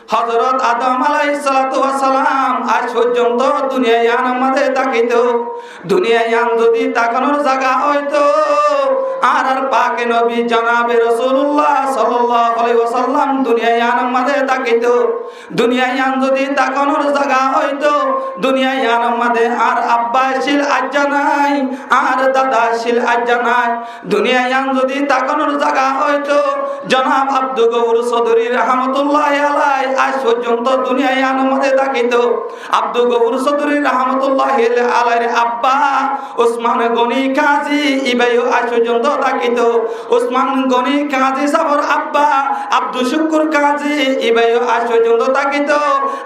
হযরত আদম আলাইহিস সালাতু ওয়াস সালাম আজ পর্যন্ত দুনিয়ায় আমাদের তাকাইতো দুনিয়ায় যদি তাকানোর জায়গা হইতো আর পাকে নবী জনাবে রাসূলুল্লাহ সাল্লাল্লাহু আলাইহি ওয়াসাল্লাম দুনিয়ায় আমাদের তাকাইতো দুনিয়ায় যদি তাকানোর জায়গা হইতো দুনিয়ায় আমাদের আর আব্বা ছিল আজ্জা নাই আর দাদা ছিল আজ্জা নাই দুনিয়ায় যদি তাকানোর জায়গা হইতো জনাব আব্দুল গফুর চৌধুরী রাহমাতুল্লাহি আলাইহি আজ পর্যন্ত দুনিয়ায় আমাদের তাকাইতো আব্দুল গফুর চৌধুরী রাহমাতুল্লাহি আলাইহির আব্বা ওসমান গনি কাজী ইবাইও আজ পর্যন্ত তাকাইতো ওসমান গনি কাজী সাহেবের আব্বা আব্দুল শুকুর কাজী ইবাইও আজ পর্যন্ত তাকাইতো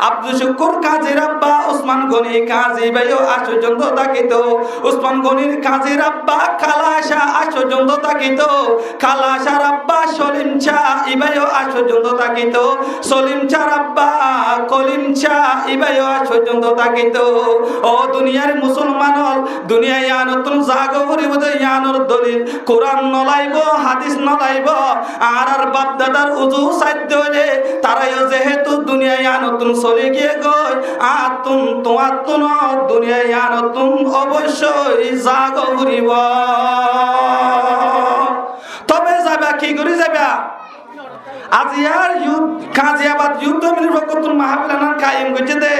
আব্দুল শুকুর কাজীর আব্বা ওসমান গনি কাজী ইবাইও আজ পর্যন্ত তাকাইতো ওসমান গনির কাজীর আব্বা খালাশা আজ পর্যন্ত তাকাইতো খালাশার আব্বা সলিম শাহ ইবাইও আজ পর্যন্ত তাকাইতো সলিম শাহ আব্বা কলিম শাহ ইবাইও আজ পর্যন্ত তাকাইতো ও দুনিয়ার মুসলমান দুনিয়ায় নতুন জাগো করিব ইয়ানোর দলিল কোরআন নলাইব হাদিস নলাইব আর বাপ দাদার উজু সাধ্য হইলে তারাইও যেহেতু দুনিয়ায় নতুন চলে গিয়ে গই আর তোমার তুন দুনিয়ায় নতুন অবশ্যই জাগো করিব তবে যাবা কি করে যাবা আজিয়ার কাজিয়াবাদ যুদ্ধ মিলির ভক্তন মাহফিলানার কায়েম করছে দে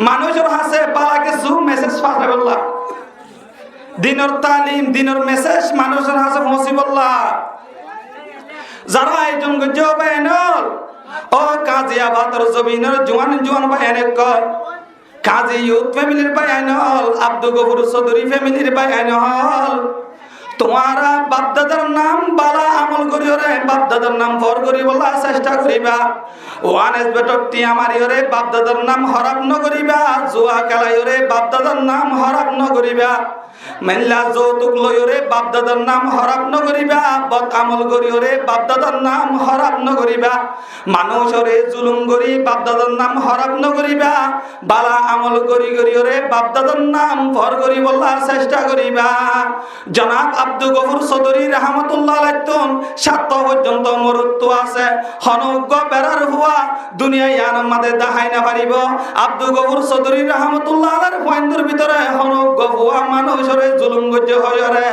মানুষের হাসে বালাকে সু মেসেজ পাঠাবে বললা দিনের তালিম দিনের মেসেজ মানুষের হাসে পৌঁছিবল্লা যারা আয়োজন করছে বাইনল ও কাজিয়াবাদের জমিনের জোয়ান জোয়ান বাইনে কর কাজী ইউথ ফ্যামিলির বাইনল আব্দুল গফুর চৌধুরী ফ্যামিলির বাইনল তোমারা বাপদাদার নাম বালা আমল করিওরে বাপদাদার নাম ভর করি বলা চেষ্টা করিবা ওয়ান এস বেটরটি আমারিওরে বাপদাদার নাম হরাপ ন করিবা জুয়া খেলাইওরে বাপদাদার নাম হরাপ ন করিবা মেলা যৌতুক লইরে বাপদাদার নাম হরাপ ন করিবা বদ আমল করিওরে বাপদাদার নাম হরাপ ন করিবা মানুষরে জুলুম করি বাপদাদার নাম হরাপ ন করিবা বালা আমল করি করিওরে বাপদাদার নাম ভর করি বলা চেষ্টা করিবা জনাব আব্দুল গফুর চৌধুরী রাহমাতুল্লাহ আলাইহি সাত পর্যন্ত মরত্ব আছে হনজ্ঞ বেরার হুয়া দুনিয়ায় আমাদের দেখাই না পারিব আব্দুল গফুর চৌধুরী রাহমাতুল্লাহ আলাইহির পয়েন্টের ভিতরে হনজ্ঞ হুয়া মানুষরে জুলুম গজ্জে হয়রে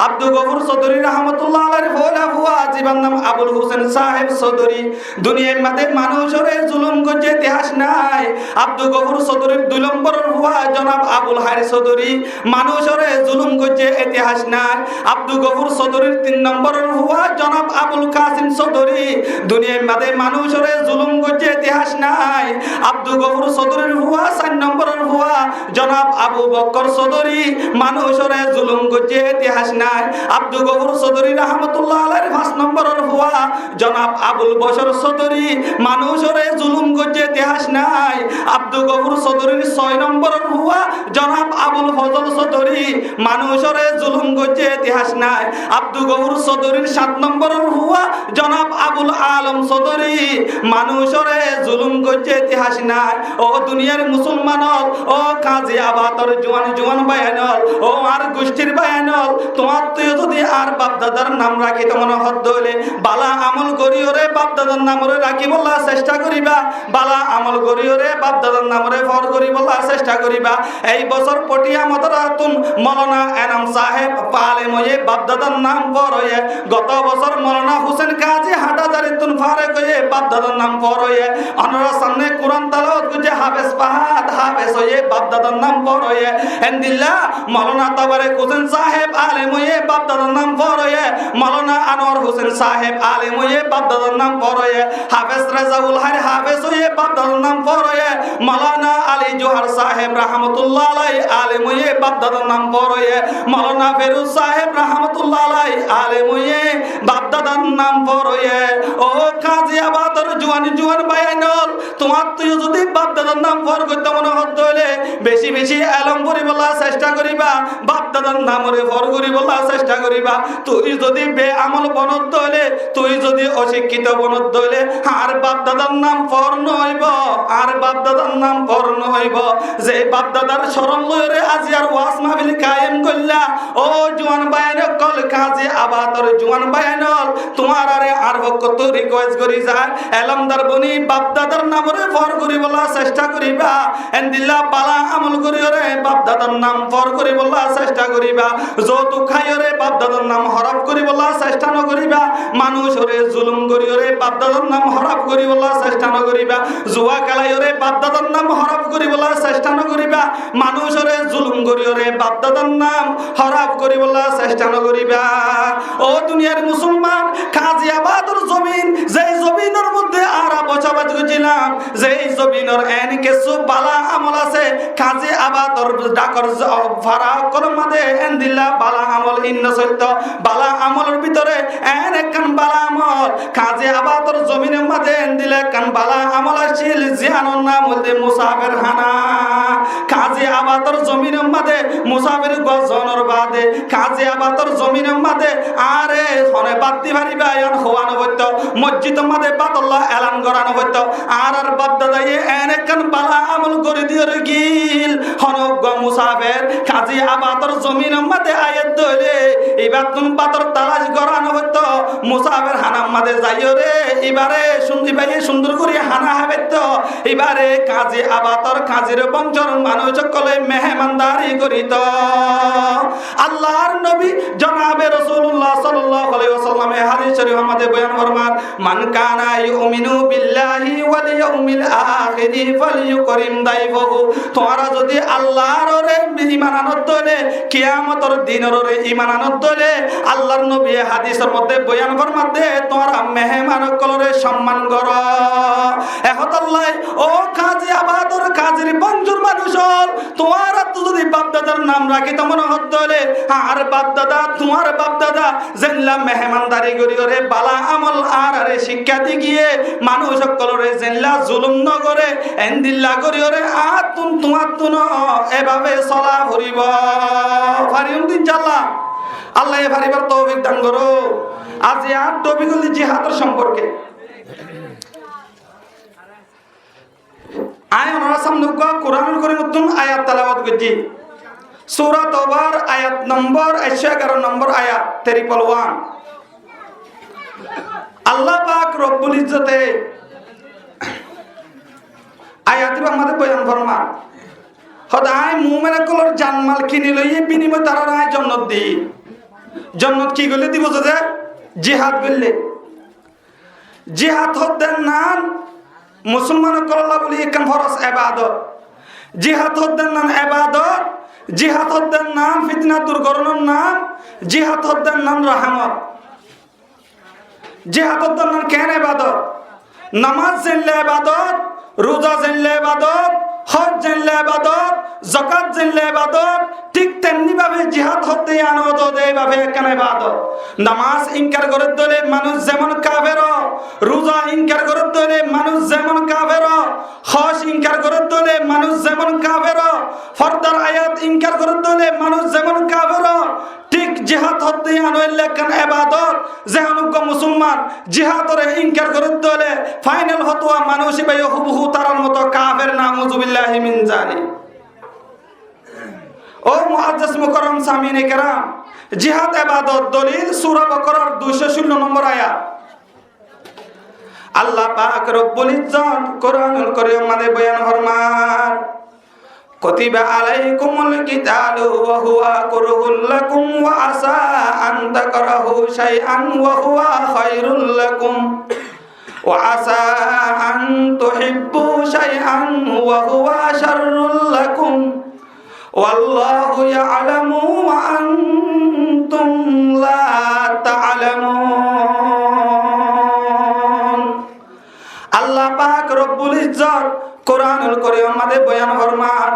আব্দুল গফুর চৌধুরী রাহমাতুল্লাহ আলাইহির ফলা হুয়া জীবন নাম আবুল হোসেন সাহেব চৌধুরী দুনিয়ার মধ্যে মানুষরে জুলুম গজ্জে ইতিহাস নাই আব্দুল গফুর চৌধুরীর দুই নম্বরের হুয়া জনাব আবুল হারি চৌধুরী মানুষরে জুলুম গজ্জে ইতিহাস নাই আব্দুল গফুর চৌধুরীর তিন নম্বরের হুয়া জনাব আবুল কাসিম চৌধুরী দুনিয়ার মধ্যে মানুষরে জুলুম গজ্জে ইতিহাস নাই আব্দুল গফুর চৌধুরীর হুয়া চার নম্বরের হুয়া জনাব আবু বকর চৌধুরী মানুষরে জুলুম গজ্জে ইতিহাস নাই আব্দুল গফুর চৌধুরী রাহমাতুল্লাহ আলাইহির পাঁচ নম্বরের হুয়া জনাব আবুল বশর চৌধুরী মানুষরে জুলুম গজ্জে ইতিহাস নাই আব্দুল গফুর চৌধুরীর ছয় নম্বরের হুয়া জনাব আবুল ফজল চৌধুরী মানুষরে জুলুম গজ্জে ইতিহাস নাই আব্দুল গফুর চৌধুরীর সাত নম্বরের হুয়া জনাব আবুল আলম চৌধুরী মানুষরে জুলুম গজ্জে ইতিহাস নাই ও দুনিয়ার মুসলমান ও কাজী আবাতর জোয়ান জোয়ান বায়ানল ও আর গোষ্ঠীর বায়ানল তোমার তুই যদি আর বাপ দাদার নাম রাখি তো মনে হদ হইলে বালা আমল করিওরে বাপ দাদার নামরে রাখি বলা চেষ্টা করিবা বালা আমল করিওরে বাপ দাদার নামরে ফর করি বলা চেষ্টা করিবা এই বছর পটিয়া মদরাতুন মাওলানা এনাম সাহেব পালে ময়ে বাপ দাদার নাম ফর হয়ে গত বছর মাওলানা হোসেন কাজী হাটাজারিতুন ফারে কয়ে বাপ দাদার নাম ফর হয়ে অনরা সামনে কোরআন তেলাওয়াত করছে হাফেজ ফাহাদ হাফেজ হয়ে বাপ দাদার নাম ফর হয়ে এন্দিল্লাহ মাওলানা তাবারেক হোসেন সাহেব আলেম হয়ে বাপ দাদার নাম ফর হয়ে মাওলানা আনোয়ার হোসেন সাহেব আলেম হয়ে বাপ দাদার নাম ফর হয়ে হাফেজ রেজাউল হারি হাফেজ হয়ে বাপ দাদার নাম ফর হয়ে মাওলানা আলী জোহার সাহেব রাহমাতুল্লাহ আলাইহি আলেম হয়ে বাপ দাদার নাম ফর হয়ে মাওলানা ফেরুজ সাহেব রাহমাতুল্লাহ আলাইহি আলেম হয়ে বাপ দাদার নাম ফর হয়ে ও কাজী আবাদর জওয়ান জওয়ান বায়ানল তোমার তুই যদি বাপ দাদার নাম ফর করতে মনে হত হইলে বেশি বেশি আলম করি বলা চেষ্টা করিবা বাপ দাদার নামরে ফর করি বলা চেষ্টা চেষ্টা করিবা তুই যদি বেআমল বনত হইলে তুই যদি অশিক্ষিত বনত হইলে আর বাপ দাদার নাম পর্ণ হইব আর বাপ দাদার নাম পর্ণ হইব যে বাপ দাদার শরণ লইরে আজি আর ওয়াজ মাহফিল কায়েম করলা ও জওয়ান বায়ান কল কাজী আবাতর জওয়ান বায়ানল তোমার আরে আর কত রিকোয়েস্ট করি যায় এলমদার বনি বাপ দাদার নামরে ফর করি বলা চেষ্টা করিবা এন্দিল্লা বালা আমল করিরে বাপ দাদার নাম ফর করি বলা চেষ্টা করিবা যৌতুক খাইরে বাপ দাদার নাম হরাপ করি বলা চেষ্টা ন করিবা মানুষরে জুলুম করিরে বাপ দাদার নাম হরাপ করি বলা চেষ্টা ন করিবা জুয়া খেলাইরে বাপ দাদার নাম হরাপ করি বলা চেষ্টা ন করিবা মানুষরে জুলুম করিরে বাপ দাদার নাম হরাপ করি বলা চেষ্টা ন করিবা ও দুনিয়ার মুসলমান কাজী আবাদর জমিন যেই জমিনের মধ্যে আরা বসবাস করছিলাম যেই জমিনের এন কিছু বালা আমল আছে কাজী আবাদর ডাকর ফারা কলমাদে এন দিল্লা বালা আমল ইন্ন সত্য বালা আমলের ভিতরে এন একখান বালা আমল কাজী আবাদর জমিনের মধ্যে এন দিলে কান বালা আমল আসছিল জিয়ানোর নাম হইতে মুসাফির হানা কাজী আবাদর জমিনের মধ্যে মুসাফির গজনের বাদে কাজী আবাদর জমিনের মধ্যে আরে হনে বাতি ভারিবা ইয়ান খোয়ানো হইতো মসজিদের মধ্যে বাতুল্লাহ এলান করানো হইতো আর বাপ দাদাই এন একখান বালা আমল করে দিয়ে গিল হনক মুসাফির কাজী আবাদর জমিনের মধ্যে আয়াত দইলে এবার তুমি বাতর তালাশ করানো হইতো মুসাফির হানার মধ্যে যাইও রে এবারে সুন্দর ভাই সুন্দর করে হানা হবে তো এবারে কাজী আবাদর কাজীর বংশর মানুষ সকলে মেহমানদারি করিত আল্লাহর নবী জনাবে রাসূলুল্লাহ সাল্লাল্লাহু আলাইহি ওয়াসাল্লামে হাদিস শরীফ আমাদের বয়ান ফরমান মান কানা ইউমিনু বিল্লাহি ওয়াল ইয়াউমিল আখিরি ফালইউকরিম দাইফাহু তোমরা যদি আল্লাহর ঈমান আনত হলে কিয়ামতের দিনের ঈমান আনত হলে আল্লাহর নবী হাদিসের মধ্যে বয়ান ফরমাতে তোমরা মেহমান সকলরে সম্মান করো এখন আল্লাহ ও কাজী আবাদর কাজীর বংশর মানুষ তোমরা তো যদি বাপ দাদার নাম রাখি তেমন হতে হলে আর বাপ দাদা তোমার বাপ দাদা জেনলা মেহমানদারি করি করে বালা আমল আর আরে শিক্ষা দি গিয়ে মানুষ সকলরে জেনলা জুলুম ন করে এন্দিল্লা করি করে আর তোমার তুন এভাবে চলা ফুরিব ফারিউম দিন চাল্লা আল্লাহ এ ফারিবার তৌফিক দান করো আজ আর টপিক হল জিহাদের সম্পর্কে আয় ওনারা সামনে কোরআনুল কারীম আয়াত তেলাওয়াত করছি সূরা তওবার আয়াত নম্বর 111 নম্বর আয়াত 311 আল্লাহ পাক রব্বুল ইজ্জতে আয়াতটি আমাদের বয়ান ফরমান খোদাই মুমিন কলর জানমাল কিনে লইয়ে বিনিময় তারা রায় জান্নাত দি জান্নাত কি গলে দিব যে জিহাদ গলে জিহাদ হদ্দান নাম মুসলমান কল্লা বলি একখান ফরজ ইবাদত জিহাদ হদ্দান নাম ইবাদত জিহাদ হদ্দান নাম ফিতনা দূর করানোর নাম জিহাদ হদ্দান নাম রহমত জিহাদ হদ্দান নাম কেন ইবাদত নামাজ জানলে ইবাদত রোজা জানলে ইবাদত হজ জানলে ইবাদত যাকাত জানলে ইবাদত ঠিক তেমনি ভাবে জিহাদ হতে আনত এইভাবে কেন ইবাদত নামাজ ইনকার করে দিলে মানুষ যেমন কাফের রোজা ইনকার করে দিলে মানুষ যেমন কাফের হজ ইনকার করে দিলে মানুষ যেমন কাফের ফরদার আয়াত ইনকার করে দিলে মানুষ যেমন কাফের ঠিক জিহাদ হতে আনলে কেন ইবাদত যেহনুক মুসলমান জিহাদরে ইনকার করে দিলে ফাইনাল হতোয়া মানুষ ভাই হুবহু তারার মতো কাফের নাউযুবিল্লাহি মিন যালিক ও মুআজ্জাজ মুকাররম সামিনে কেরাম জিহাদ ইবাদত দলিল সূরা বাকারার 216 নম্বর আয়াত আল্লাহ পাক রব্বুল ইজ্জত কোরআনুল কারীম মধ্যে বয়ান ফরমান কুতিবা আলাইকুমুল কিতালু ওয়া হুয়া কুরহুল লাকুম ওয়া আসা আন তাকরাহু শাইআন ওয়া হুয়া খায়রুল লাকুম ওয়া আসা আন তুহিব্বু শাইআন ওয়া হুয়া শাররুল লাকুম ওয়াল্লাহু ইয়ালামু ওয়া আনতুম লা তা'লামুন আল্লাহ পাক রব্বুল ইজ্জত কোরআনুল কারীম মধ্যে বয়ান ফরমান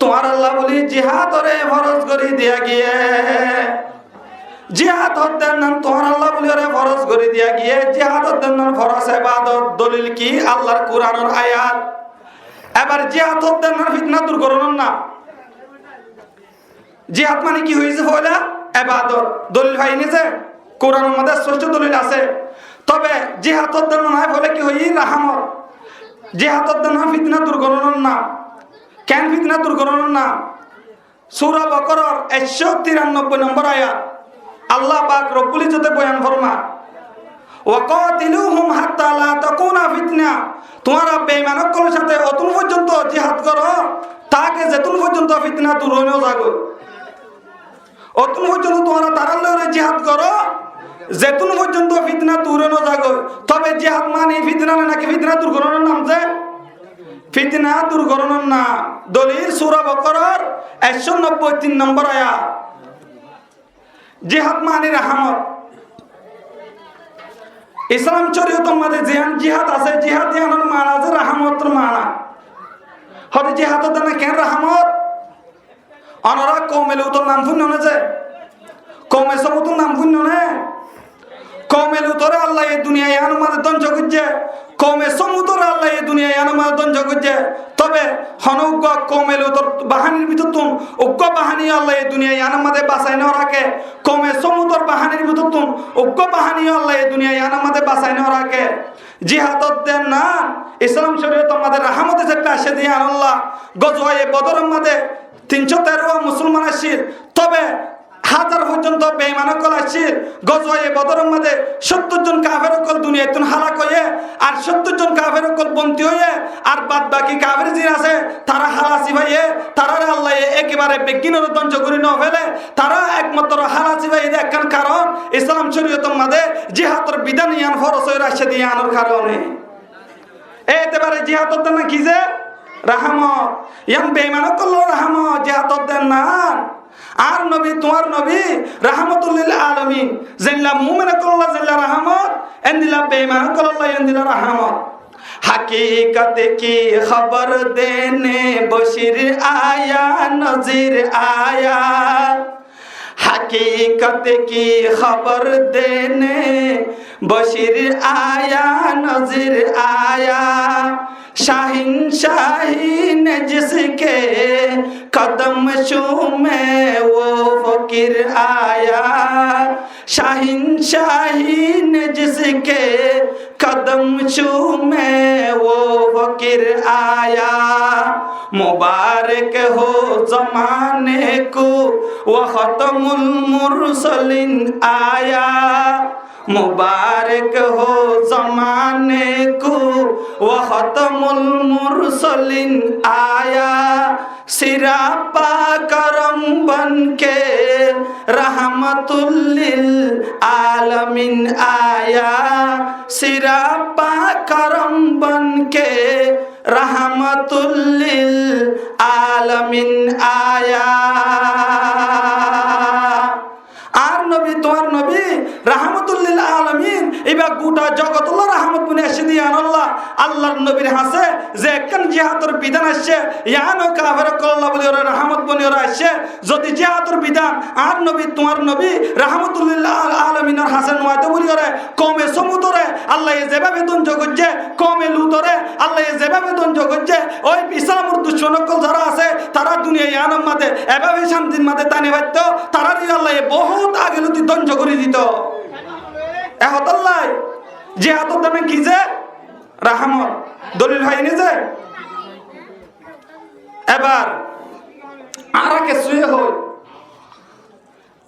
তোমার আল্লাহ বলি জিহাদরে ফরজ করে দিয়া গিয়ে জিহাদ হদ্দার নাম তোমার আল্লাহ বলি ওরে ফরজ করে দিয়া গিয়ে জিহাদ হদ্দার নাম ফরজ ইবাদত দলিল কি আল্লাহর কোরআনের আয়াত এবার জিহাদ হদ্দার নাম ফিতনা দূর করানোর না জিহাদ মানে কি হয়েছে বলে ইবাদত দলিল হয়নি যে কোরআনের মধ্যে স্পষ্ট দলিল আছে তবে জিহাদত দেন না বলে কি হই রাহমত জিহাদত দেন ফিতনা দূর করানোর নাম কেন ফিতনা দূর করানোর নাম সূরা বাকারার 193 নম্বর আয়াত আল্লাহ পাক রব্বুল ইজ্জতে বয়ান ফরমা ওয়াকাতিলুহুম হাত্তা লা তাকুনা ফিতনা তোমরা বেঈমানদের সাথে অতল পর্যন্ত জিহাদ করো তাকে যেতুল পর্যন্ত ফিতনা দূর হয়ে যাবে অতল পর্যন্ত তোমরা তারার লগে জিহাদ করো যেতুল পর্যন্ত ফিতনা দূর হয়ে যাবে তবে জিহাদ মানে ফিতনা নাকি ফিতনা দূর করানোর নাম যে ফিতনা দূর করানোর নাম দলিল সূরা বাকারার 193 নম্বর আয়াত জিহাদ মানে রাহমত ইসলাম শরীয়তের মধ্যে জিহাদ আছে জিহাদ ইয়ানোর মানা আছে রাহমতের মানা হতে জিহাদত না কেন রাহমত অনরা কওমে লুতের নাম শুনো না যে কওমে সমুতের নাম শুনো না কওমে লুতের আল্লাহ এই দুনিয়ায় ইয়ানোর মধ্যে ধ্বংস করছে কওমে সমুতের আল্লাহ এই দুনিয়ায় ইয়ানোর মধ্যে ধ্বংস করছে তবে হনউগ কওমে লুতের বাহানির ভিতর তুন উগ্র বাহানি আল্লাহ এই দুনিয়ায় ইয়ানোর মধ্যে বাঁচাই না রাখে কওমে সমুতের বাহানির ভিতর তুন উগ্র বাহানি আল্লাহ এই দুনিয়ায় ইয়ানোর মধ্যে বাঁচাই না রাখে জিহাদত দেন না ইসলাম শরীয়তের মধ্যে রাহমত যে পাশে দিয়ে আল্লাহ গজওয়ে বদরের মধ্যে 313 মুসলমান আসিল তবে হাজার পর্যন্ত বেঈমান কল আসিল গজওয়ে বদরের মধ্যে 70 জন কাফের কল দুনিয়াতুন হালাক হয়ে আর 70 জন কাফের কল বন্দি হয়ে আর বাদ বাকি কাফের জিন আছে তারা হালাসি ভাইয়ে তারা আল্লাহ একেবারে বেগিনের ধ্বংস করে না ফেলে তারা একমাত্র হালাসি ভাই একখান কারণ ইসলাম শরীয়তের মধ্যে জিহাদের বিধান ইয়ান ফরজ হয়ে আসে দিয়ে আনার কারণে এতেবারে জিহাদত না কি যে রাহমত ইয়ান বেঈমান কল রাহমত জিহাদত দেন না আর নবী তোমার নবী রাহমাতুল লিল আলামিন জিল্লা মুমিন কল্লা জিল্লা রাহমত এন্দিলা বেঈমান কল্লা এন্দিলা রাহমত हकीकत की खबर देने बशीर आया नजीर आया हकीकत की खबर देने बशीर आया नजीर आया शाहीन शाहीन जिसके कदम चूमे वो फकीर आया शाहीन शाहीन जिसके कदम चूमे वो फकीर आया मुबारक हो जमाने को वह खत्मुल मुरसलिन आया मुबारक हो जमाने को वह खत्मुल मुरसलिन आया सिरापा करम बन के रहमतुल लिल आलमीन आया सिरापा करम बन के रहमतुल लिल आलमीन आया আর নবী তোমার নবী রাহমাতুল লিল আলামিন এবা গোটা জগতুল্লাহ রাহমত বনে এসে দিয়ে আল্লাহ আল্লাহর নবীর হাসে যে কোন জিহাদের বিধান আসছে ইয়ানো কাফের কল্লাহ বলি ওরা রাহমত বনে ওরা আসছে যদি জিহাদের বিধান আর নবী তোমার নবী রাহমাতুল লিল আলামিনের হাসান ওয়াতে বলি ওরা কওমে সমুদরে আল্লাহ যেভাবে ধ্বংস করছে কওমে লুতরে আল্লাহ যেভাবে ধ্বংস করছে ওই ইসলামের দুশমনকল যারা আছে তারা দুনিয়া ইয়ানোর মধ্যে এভাবে শান্তির মধ্যে টানি বাইত তারারই আল্লাহ বহুত আগে লুতি ধ্বংস করে দিত এহতাল্লাহ জিহাদত দামে কি যে রাহমত দলিল হয়নি যে এবার আর কে সুয়ে হই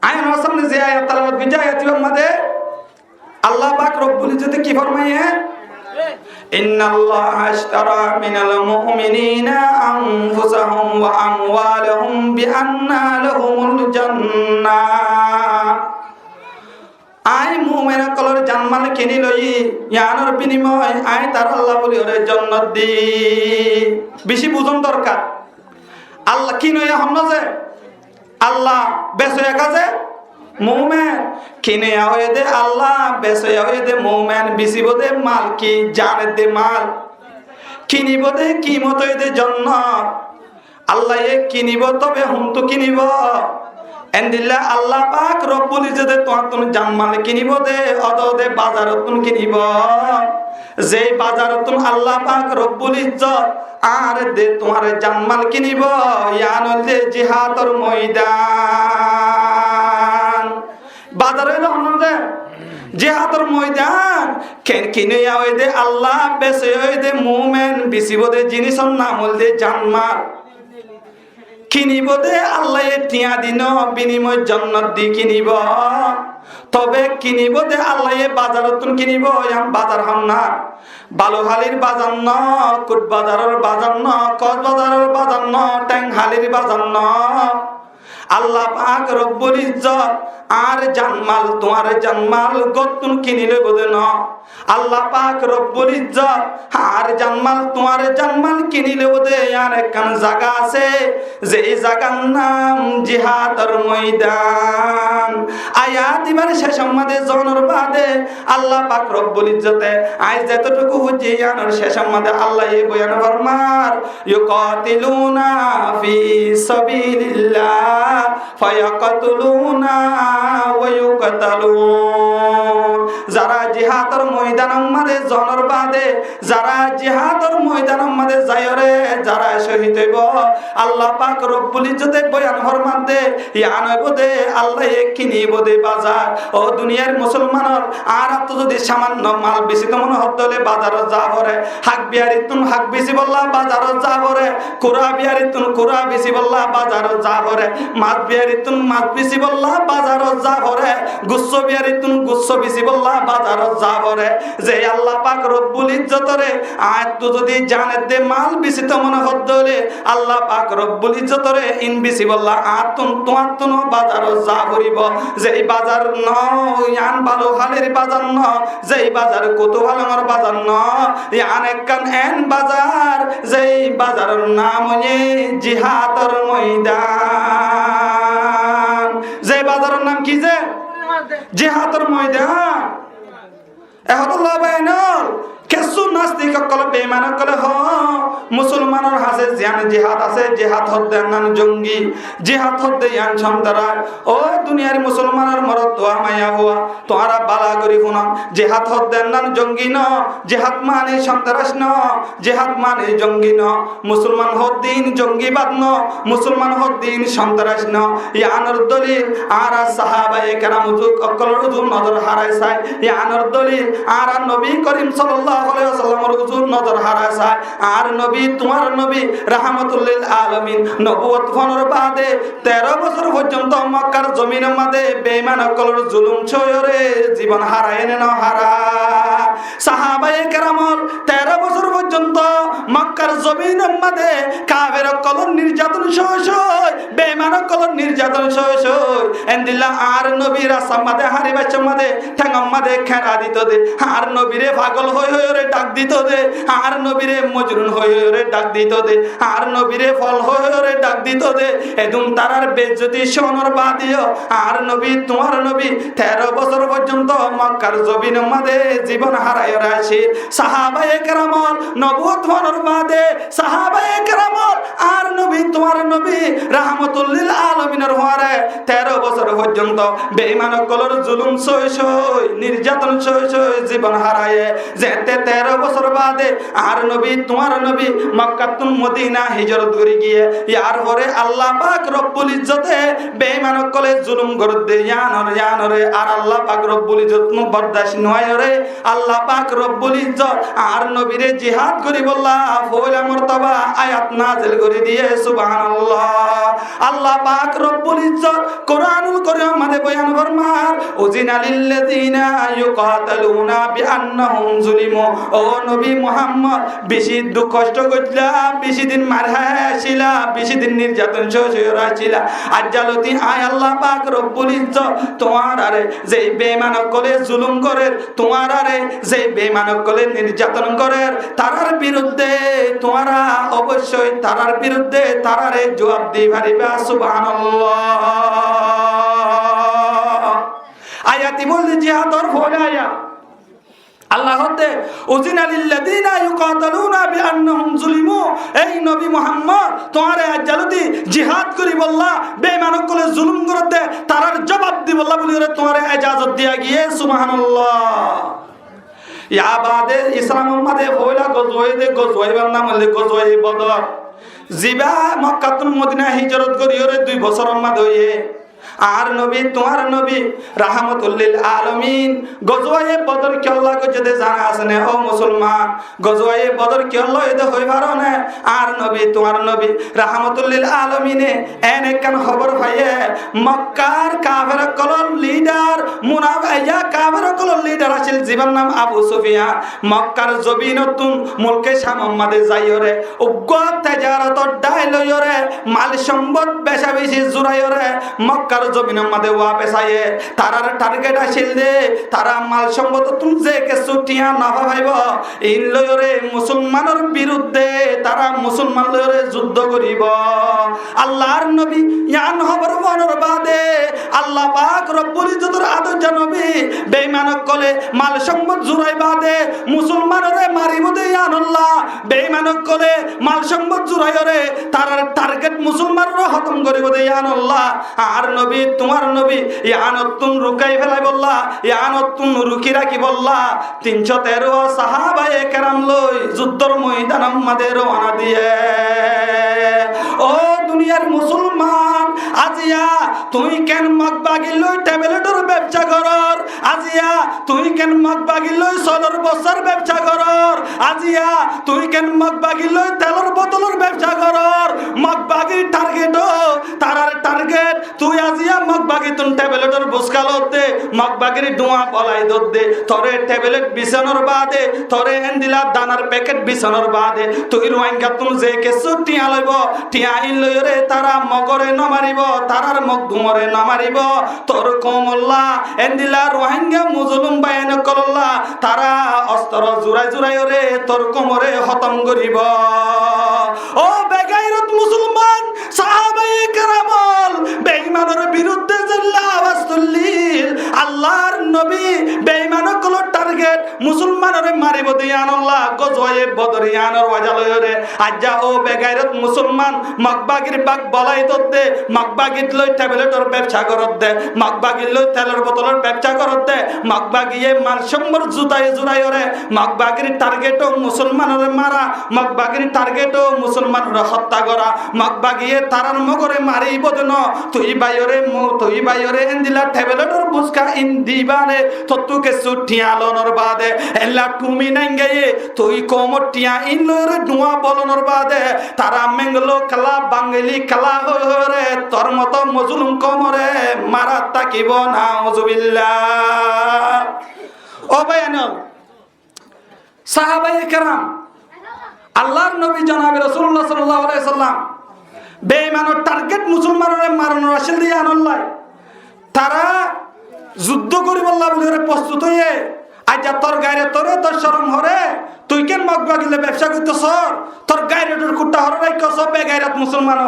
আইন সামনে যে আয়াত তেলাওয়াত বিজায়াতির মধ্যে আল্লাহ পাক রব্বুল ইজ্জত কি ফরমায়ে ইন্নাল্লাহা আশতারা মিনাল মুমিনিনা আনফুসাহুম ওয়া আমওয়ালাহুম বিআন্না লাহুমুল জান্নাহ আই মুমিনা কলর জান্নাত কিনি লই ইয়ানোর বিনিময় আই তার আল্লাহ বলি ওরে জান্নাত দি বেশি বুঝন দরকার আল্লাহ কি নয় হন যে আল্লাহ বেসয়া কাজে মুমিন কিনে হয়ে দে আল্লাহ বেসয়া হয়ে দে মুমিন বিসিব দে মাল কি জানে দে মাল কিনিব দে কিমত হয়ে দে জান্নাত আল্লাহ এ কিনিব তবে হুম তো কিনিব এন্দিল্লা আল্লাহ পাক রব্বুল ইজ্জতে তোয়াতুন জানমাল কিনিব দে অদ দে বাজারতুন কিনিব যে বাজারতুন আল্লাহ পাক রব্বুল ইজ্জত আর দে তোমার জানমাল কিনিব ইয়ানল দে জিহাদর ময়দান বাজারে যখন যে জিহাদের ময়দান কিনে ওই দে আল্লাহ বেসে ওই দে মুমেন বিসিব দে জিনিসের নাম হল দে জানমাল কিনিব দে আল্লাহ টিয়া দিন বিনিময় জান্নাত দি কিনিব তবে কিনিব দে আল্লাহ বাজারত কিনিব বাজার হন না বালুহালির বাজার ন কুট বাজারের বাজার ন কক্সবাজারের বাজার ন ট্যাংহালির বাজার ন আল্লাহ পাক রব্বুল ইজ্জত আর জানমাল তোমার জানমাল গতুন কিনিলে বোধ ন আল্লাহ পাক রব্বুল ইজ্জত আর জানমাল তোমার জানমাল কিনিলে বোধ আর একখান জায়গা আছে যে জায়গার নাম জিহাদের ময়দান আয়াত এবারে শেষ সম্মাদে জনর বাদে আল্লাহ পাক রব্বুল ইজ্জতে আজ যতটুকু হচ্ছে ইয়ানোর শেষ সম্মাদে আল্লাহ এই বয়ান ফরমার ইউকাতিলুনা ফি সাবিলিল্লাহ ফায়াকাতুলুনা ওয়া ইউকাতালুন যারা জিহাদের ময়দানের মধ্যে জনর বাদে যারা জিহাদের ময়দানের মধ্যে যায়রে যারা শহীদ হইব আল্লাহ পাক রব্বুল ইজ্জতে বয়ান ফরমান দে ইয়ানব দে আল্লাহ কিনিব দে বাজার ও দুনিয়ার মুসলমানের আর তো যদি সামান্য মাল বেশি মনে হলে বাজারত যা ভরে হাক বিয়ারিতুন হাক বেশি বললা বাজারত যা ভরে কুরা বিয়ারিতুন কুরা বেশি বললা বাজারত যা ভরে মাছ বিয়ারিতুন মাছ বেশি বললা বাজারত যা ভরে গুচ্ছ বিয়ারিতুন গুচ্ছ বেশি বললা বাজারত যা ভরে যে আল্লাহ পাক রব্বুল ইজ্জতরে আজ তো যদি জানে দে মাল বেশি তো মনে হলে আল্লাহ পাক রব্বুল ইজ্জতরে ইন বেশি বললা আতুন তোমার তুন বাজারত যা ভরিব যে বাজার ন ইয়ান ভালো হালের বাজার ন যে বাজার কত ভালো বাজার ন ইয়ান একখান এন বাজার যে বাজারের নাম জিহাদের ময়দান যে বাজারের নাম কি যে জিহাদের ময়দান এহদুল্লাহ বাইনল কেসু নাস্তিক কল বেঈমান কল হ মুসলমানের হাসে জিয়ান জিহাদ আছে জিহাদ হদ্দে নান জঙ্গি জিহাদ হদ্দে ইয়ান সন্তারা ও দুনিয়ার মুসলমানের মরদ তো মায়া হুয়া তোরা বালা করি শুনাম জিহাদ হদ্দে নান জঙ্গি ন জিহাদ মানে সন্ত্রাস ন জিহাদ মানে জঙ্গি ন মুসলমান হদ্দিন জঙ্গিবাদ ন মুসলমান হদ্দিন সন্ত্রাস ন ইয়ানর দলিল আর সাহাবায়ে কেরাম যুগ অকলর যুগ নজর হারায় চাই ইয়ানর দলিল আর নবী করিম সাল্লাল্লাহু আলাইহি ওয়াসাল্লামের হুজুর নজর হারায় চাই আর নবী তোমার নবী রাহমাতুল লিল আলামিন নবুয়ত ফনর বাদে 13 বছর পর্যন্ত মক্কার জমিনের মধ্যে বেঈমান অকলর জুলুম ছয়রে জীবন হারায় না হারা সাহাবায়ে কেরামর 13 বছর পর্যন্ত মক্কার জমিনের মধ্যে কাফের অকলর নির্যাতন সহ্য বেঈমান অকলর নির্যাতন সহ্য এন্দিল্লাহ আর নবী রাসূল মধ্যে হারিবাচ মধ্যে ঠ্যাঙ্গম মধ্যে খেরা দিত দে আর নবীরে পাগল হয়ে হয়ে ডাক দিত দে আর নবীরে মজরুন হয়ে হয়ে ডাক দিত দে আর নবীরে ফল হয়ে হয়ে ডাক দিত দে এদম তারার বেজ্জতি শোনর বাদিও আর নবী তোমার নবী 13 বছর পর্যন্ত মক্কার জমিনের মধ্যে জীবন হারায় রাশি সাহাবায়ে কেরামল নবুয়ত ফনর বাদে সাহাবায়ে কেরামল আর নবী তোমার নবী রাহমাতুল লিল আলামিনের হওয়ারে 13 বছর পর্যন্ত বেঈমান কলর জুলুম সই সই নির্যাতন সই সই জীবন হারায় যেতে 13 বছর বাদে আর নবী তোমার নবী মক্কা তুন মদিনা হিজরত করে গিয়ে ইয়ার পরে আল্লাহ পাক রব্বুল ইজ্জতে বেঈমান কলে জুলুম করে দে ইয়ানরে আর আল্লাহ পাক রব্বুল ইজ্জত নু বরদাশত নয় রে আল্লাহ পাক রব্বুল ইজ্জত আর নবীরে জিহাদ করি বললা ফওলা মর্তবা আয়াত নাযিল করে দিয়ে সুবহানাল্লাহ আল্লাহ পাক রব্বুল ইজ্জত কোরআনুল কারীম মধ্যে বয়ান ফরমার উজিনা লিল্লাযিনা ইউকাতালুনা বিআন্নাহুম যুলিমু ও নবী মুহাম্মদ বেশি দুঃখ কষ্ট করলা বেশি দিন মার হাসিলা বেশি দিন নির্যাতন সহ্যরা আজ্জালতি আয় আল্লাহ পাক রব্বুল ইজ্জত তোমার আরে যে বেঈমান কলে জুলুম করে তোমার আরে যে বেঈমান কলে নির্যাতন করে তারার বিরুদ্ধে তোমরা অবশ্যই তারার বিরুদ্ধে তারারে জবাব দি পারিবা সুবহানাল্লাহ আয়াতি বলতে জিহাদর ফলে আয়াত আল্লাহ হতে উজিনা লিল্লাযিনা ইউকাতালুনা বিআন্নাহুম যুলিমু এই নবী মুহাম্মদ তোমারে আজ্জালতি জিহাদ করি বললা বেঈমান কলে জুলুম করতে তারার জবাব দি বললা বলি তোমারে ইজাজত দিয়া গিয়ে সুবহানাল্লাহ ইয়া বাদে ইসলামের মধ্যে হইলা গজওয়ে নাম হলে গজওয়ে বদর জিবা মক্কা তুন মদিনা হিজরত করি ওরে 2 বছরের মধ্যে হইয়ে আর নবী তোমার নবী রাহমাতুল লিল আলামিন গজওয়ে বদর কি আল্লাহ কো যদি জানা আছে না ও মুসলমান গজওয়ে বদর কি আল্লাহ এতে হই পারো না আর নবী তোমার নবী রাহমাতুল লিল আলামিনে এনে কান খবর পাইয়ে মক্কার কাফের কলর লিডার মুনাফিয়া কাফের কলর লিডার আছিল জীবন নাম আবু সুফিয়ান মক্কার জবিনতুন মুলকে শামমাদে যাইরে উগ্র তেজারত ডাইলয়রে মাল সম্পদ বেশা বেশি জুরাইরে মক্কার জমিনের মধ্যে ওয়াপস আয়ে তারার টার্গেট আছিল দে তারা মাল সম্পদ তুম যে কে ছুটিয়া নাফা পাইব ইন লয়রে মুসলমানের বিরুদ্ধে তারা মুসলমান লয়রে যুদ্ধ করিব আল্লাহর নবী ইয়ান খবর বনর বাদে আল্লাহ পাক রব্বুল ইজ্জতের আদর্শ নবী বেঈমানক কলে মাল সম্পদ জুরাই বাদে মুসলমানরে মারিব দে ইয়ান আল্লাহ বেঈমানক কলে মাল সম্পদ জুরাইরে তারার টার্গেট মুসলমানরে খতম করিব দে ইয়ান আল্লাহ আর নবী তোমার নবী ইয়ানতুন রুকাই ফেলাই বললা ইয়ানতুন রুকি রাখি বললা 313 সাহাবায়ে কেরাম লই যুদ্ধর ময়দানের মধ্যে রওনা দিয়ে ও দুনিয়ার মুসলমান আজিয়া তুই কেন মগবাগি লই ট্যাবলেটর ব্যবসা করর আজিয়া তুই কেন মগবাগি লই সলর বছর ব্যবসা করর আজিয়া তুই কেন মগবাগি লই তেলর বোতলের ব্যবসা করর মগবাগির টার্গেট তারার টার্গেট তুই আজিয়া মগবাগি তুন ট্যাবলেটর বুসকালতে মগবাগির ডুয়া বলাই দে তোরে ট্যাবলেট বিছানোর বাদে তোরে এন্দিলা দানার প্যাকেট বিছানোর বাদে তুই রোহিঙ্গা তুন যে কেসু টিয়া লইব টিয়া ইন লইরে তারা মগরে ন মারিব তারার মগ ধুমরে ন মারিব তোর কমল্লা এন্দিলা রোহিঙ্গা মুজলুম বায়ান কলল্লা তারা অস্ত্র জুরাই জুরাই রে তোর কোমরে খতম করিব ও বেগাইরত মুসলমান সাহাবায়ে কেরামল বেঈমানের বিরুদ্ধে জিল্লা আওয়াজ তুললিল আল্লাহর নবী বেঈমানকল টার্গেট মুসলমানের মারিব দিয়ান আল্লাহ গজওয়ে বদরিয়ানের ওয়াজালরে আজ্জা ও বেগাইরত মুসলমান মগবাগির বাগ বলাই দতে মগবাগিত লই ট্যাবলেটর ব্যবসা করত দে মগবাগির লই তেলের বোতলের ব্যবসা করত দে মগবাগিয়ে মাল সম্বর জুতায় জুরাইরে মগবাগির টার্গেটও মুসলমানের মারা মগবাগির টার্গেটও মুসলমানের হত্যা করা মগবাগিয়ে তারার মগরে মারিব দেন তুই বাইরে এন্দিলা ট্যাবলেটর বুসকা ইন দিবানে তত্তুকে সুটিয়া লনর বাদে এলা টুমি নাঙ্গায়ে তুই কোমটিয়া ইন লরে ডুয়া বলনর বাদে তারা মেঙ্গলো কালা বাঙালি কালা হরে তোর মতো মজলুম কমরে মারা তাকিব নাউজুবিল্লাহ ও ভাইয়ান সাহাবায়ে কেরাম আল্লাহর নবী জনাবে রাসূলুল্লাহ সাল্লাল্লাহু আলাইহি সাল্লাম বেঈমানের টার্গেট মুসলমানের মারানোর আসল দিয়ে আনল্লাই তারা যুদ্ধ করি বললা বলে প্রস্তুত হয়ে আজ্জা তোর গায়ে তোরে তোর শরম হরে তুই কেন মগবাগিলে ব্যবসা করতেছ তোর গায়ে তোর কুট্টা হরে রাখছ বেগাইরাত মুসলমান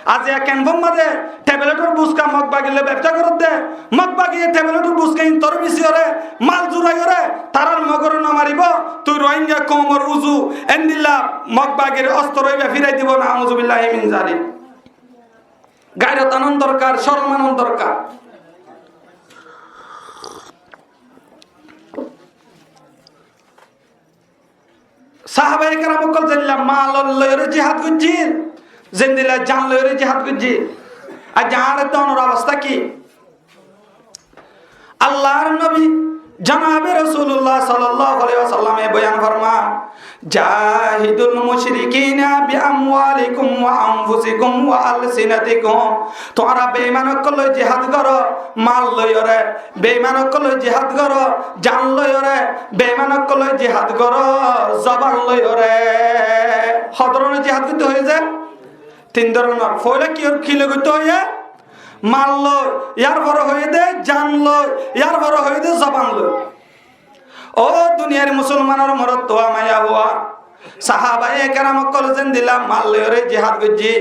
আজ কেন মাঝে ট্যাবলেটর বুসকা মগবাগিলে ব্যবসা করত দে মগবাগিয়ে ট্যাবলেটর বুসকা ইন তোর বেশি হরে মাল জুরাই হরে তারার মগর না মারিব তুই রোহিঙ্গা কোমর উজু এন্দিল্লা মগবাগির অস্ত্র হইবা ফিরাই দিব না আউযুবিল্লাহি মিন জালিক গায়রত আনন্দ দরকার শরম আনন্দ দরকার সাহাবায়ে কেরাম কল জানলা মাল লয়রে জিহাদ করছিল জিন্দিলা জান লয়রে জিহাদ করছি আর জাহারের দনের অবস্থা কি আল্লাহর নবী জনাবে রাসূলুল্লাহ সাল্লাল্লাহু আলাইহি ওয়াসাল্লামে বয়ান ফরমা জাহিদুল মুশরিকিনা বিআমওয়ালিকুম ওয়া আনফুসিকুম ওয়া আলসিনাতিকুম তোমরা বেঈমানক লই জিহাদ করো মাল লইরে বেঈমানক লই জিহাদ করো জান লইরে বেঈমানক লই জিহাদ করো জবান লইরে হদরনে জিহাদ করতে হয়ে যায় তিন ধরনের ফলে কি ওর খিলে করতে হয়ে মাল ইয়ার বড় হয়ে দে জান ইয়ার বড় হয়ে দে জবান ও দুনিয়ার মুসলমানের মরত তো মায়া হওয়া সাহাবায়ে কেরাম কল জিন্দিলা মাল লয়রে জিহাদ করছি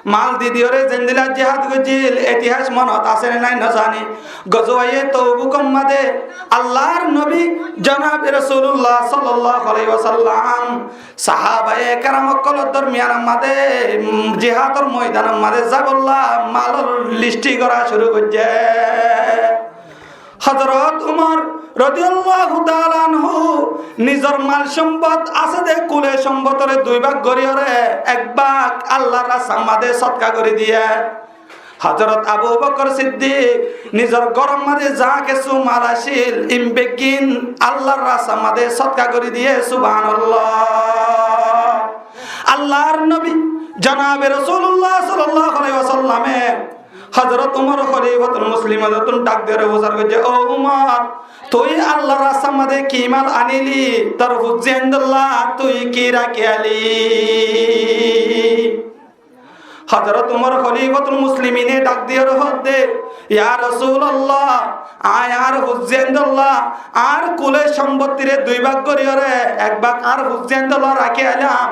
মাল দিদিওরে জিন্দিলা জিহাদ করছি ইতিহাস মনত আছে নাই না জানি গজওয়ে তবুক মাদে আল্লাহর নবী জনাব রাসূলুল্লাহ সাল্লাল্লাহু আলাইহি ওয়াসাল্লাম সাহাবায়ে কেরাম কল দরমিয়ান মাদে জিহাদর ময়দান মাদে যাবল্লাহ মালর লিস্টি করা শুরু করছে হযরত উমর রাদিয়াল্লাহু তাআলা আনহু নিজর মাল সম্পদ আছে দে কুলে সম্পদরে দুই ভাগ করিরে এক ভাগ আল্লাহর রাস্তায় মাদে সদকা করে দিয়ে হযরত আবু বকর সিদ্দিক নিজের গরম মাঝে যা কিছু মাল আসিল ইমবেগিন আল্লাহর রাস্তা মাঝে সদকা করে দিয়ে সুবহানাল্লাহ। আল্লাহর নবী জনাবে রাসূলুল্লাহ সাল্লাল্লাহু আলাইহি ওয়াসাল্লামে হযরত উমর খলিফাতুল মুসলিমিন যখন ডাক দিয়ে বসার কইছে, ও উমর, তুই আল্লাহর রাস্তা মাঝে কি মাল আনিলি? তোর হুজ্জেন্দাল্লাহ তুই কি রাখি আলি? হযরত উমর খলিফাতুল মুসলিমিনে ডাক দিয়ে হদে, ইয়া রাসূলুল্লাহ, আর হুজ্জেন্দাল্লাহ আর কুলে সম্পত্তিরে দুই ভাগ করিয়রে, এক ভাগ আর হুজ্জেন্দাল্লাহ রাখি আলাম,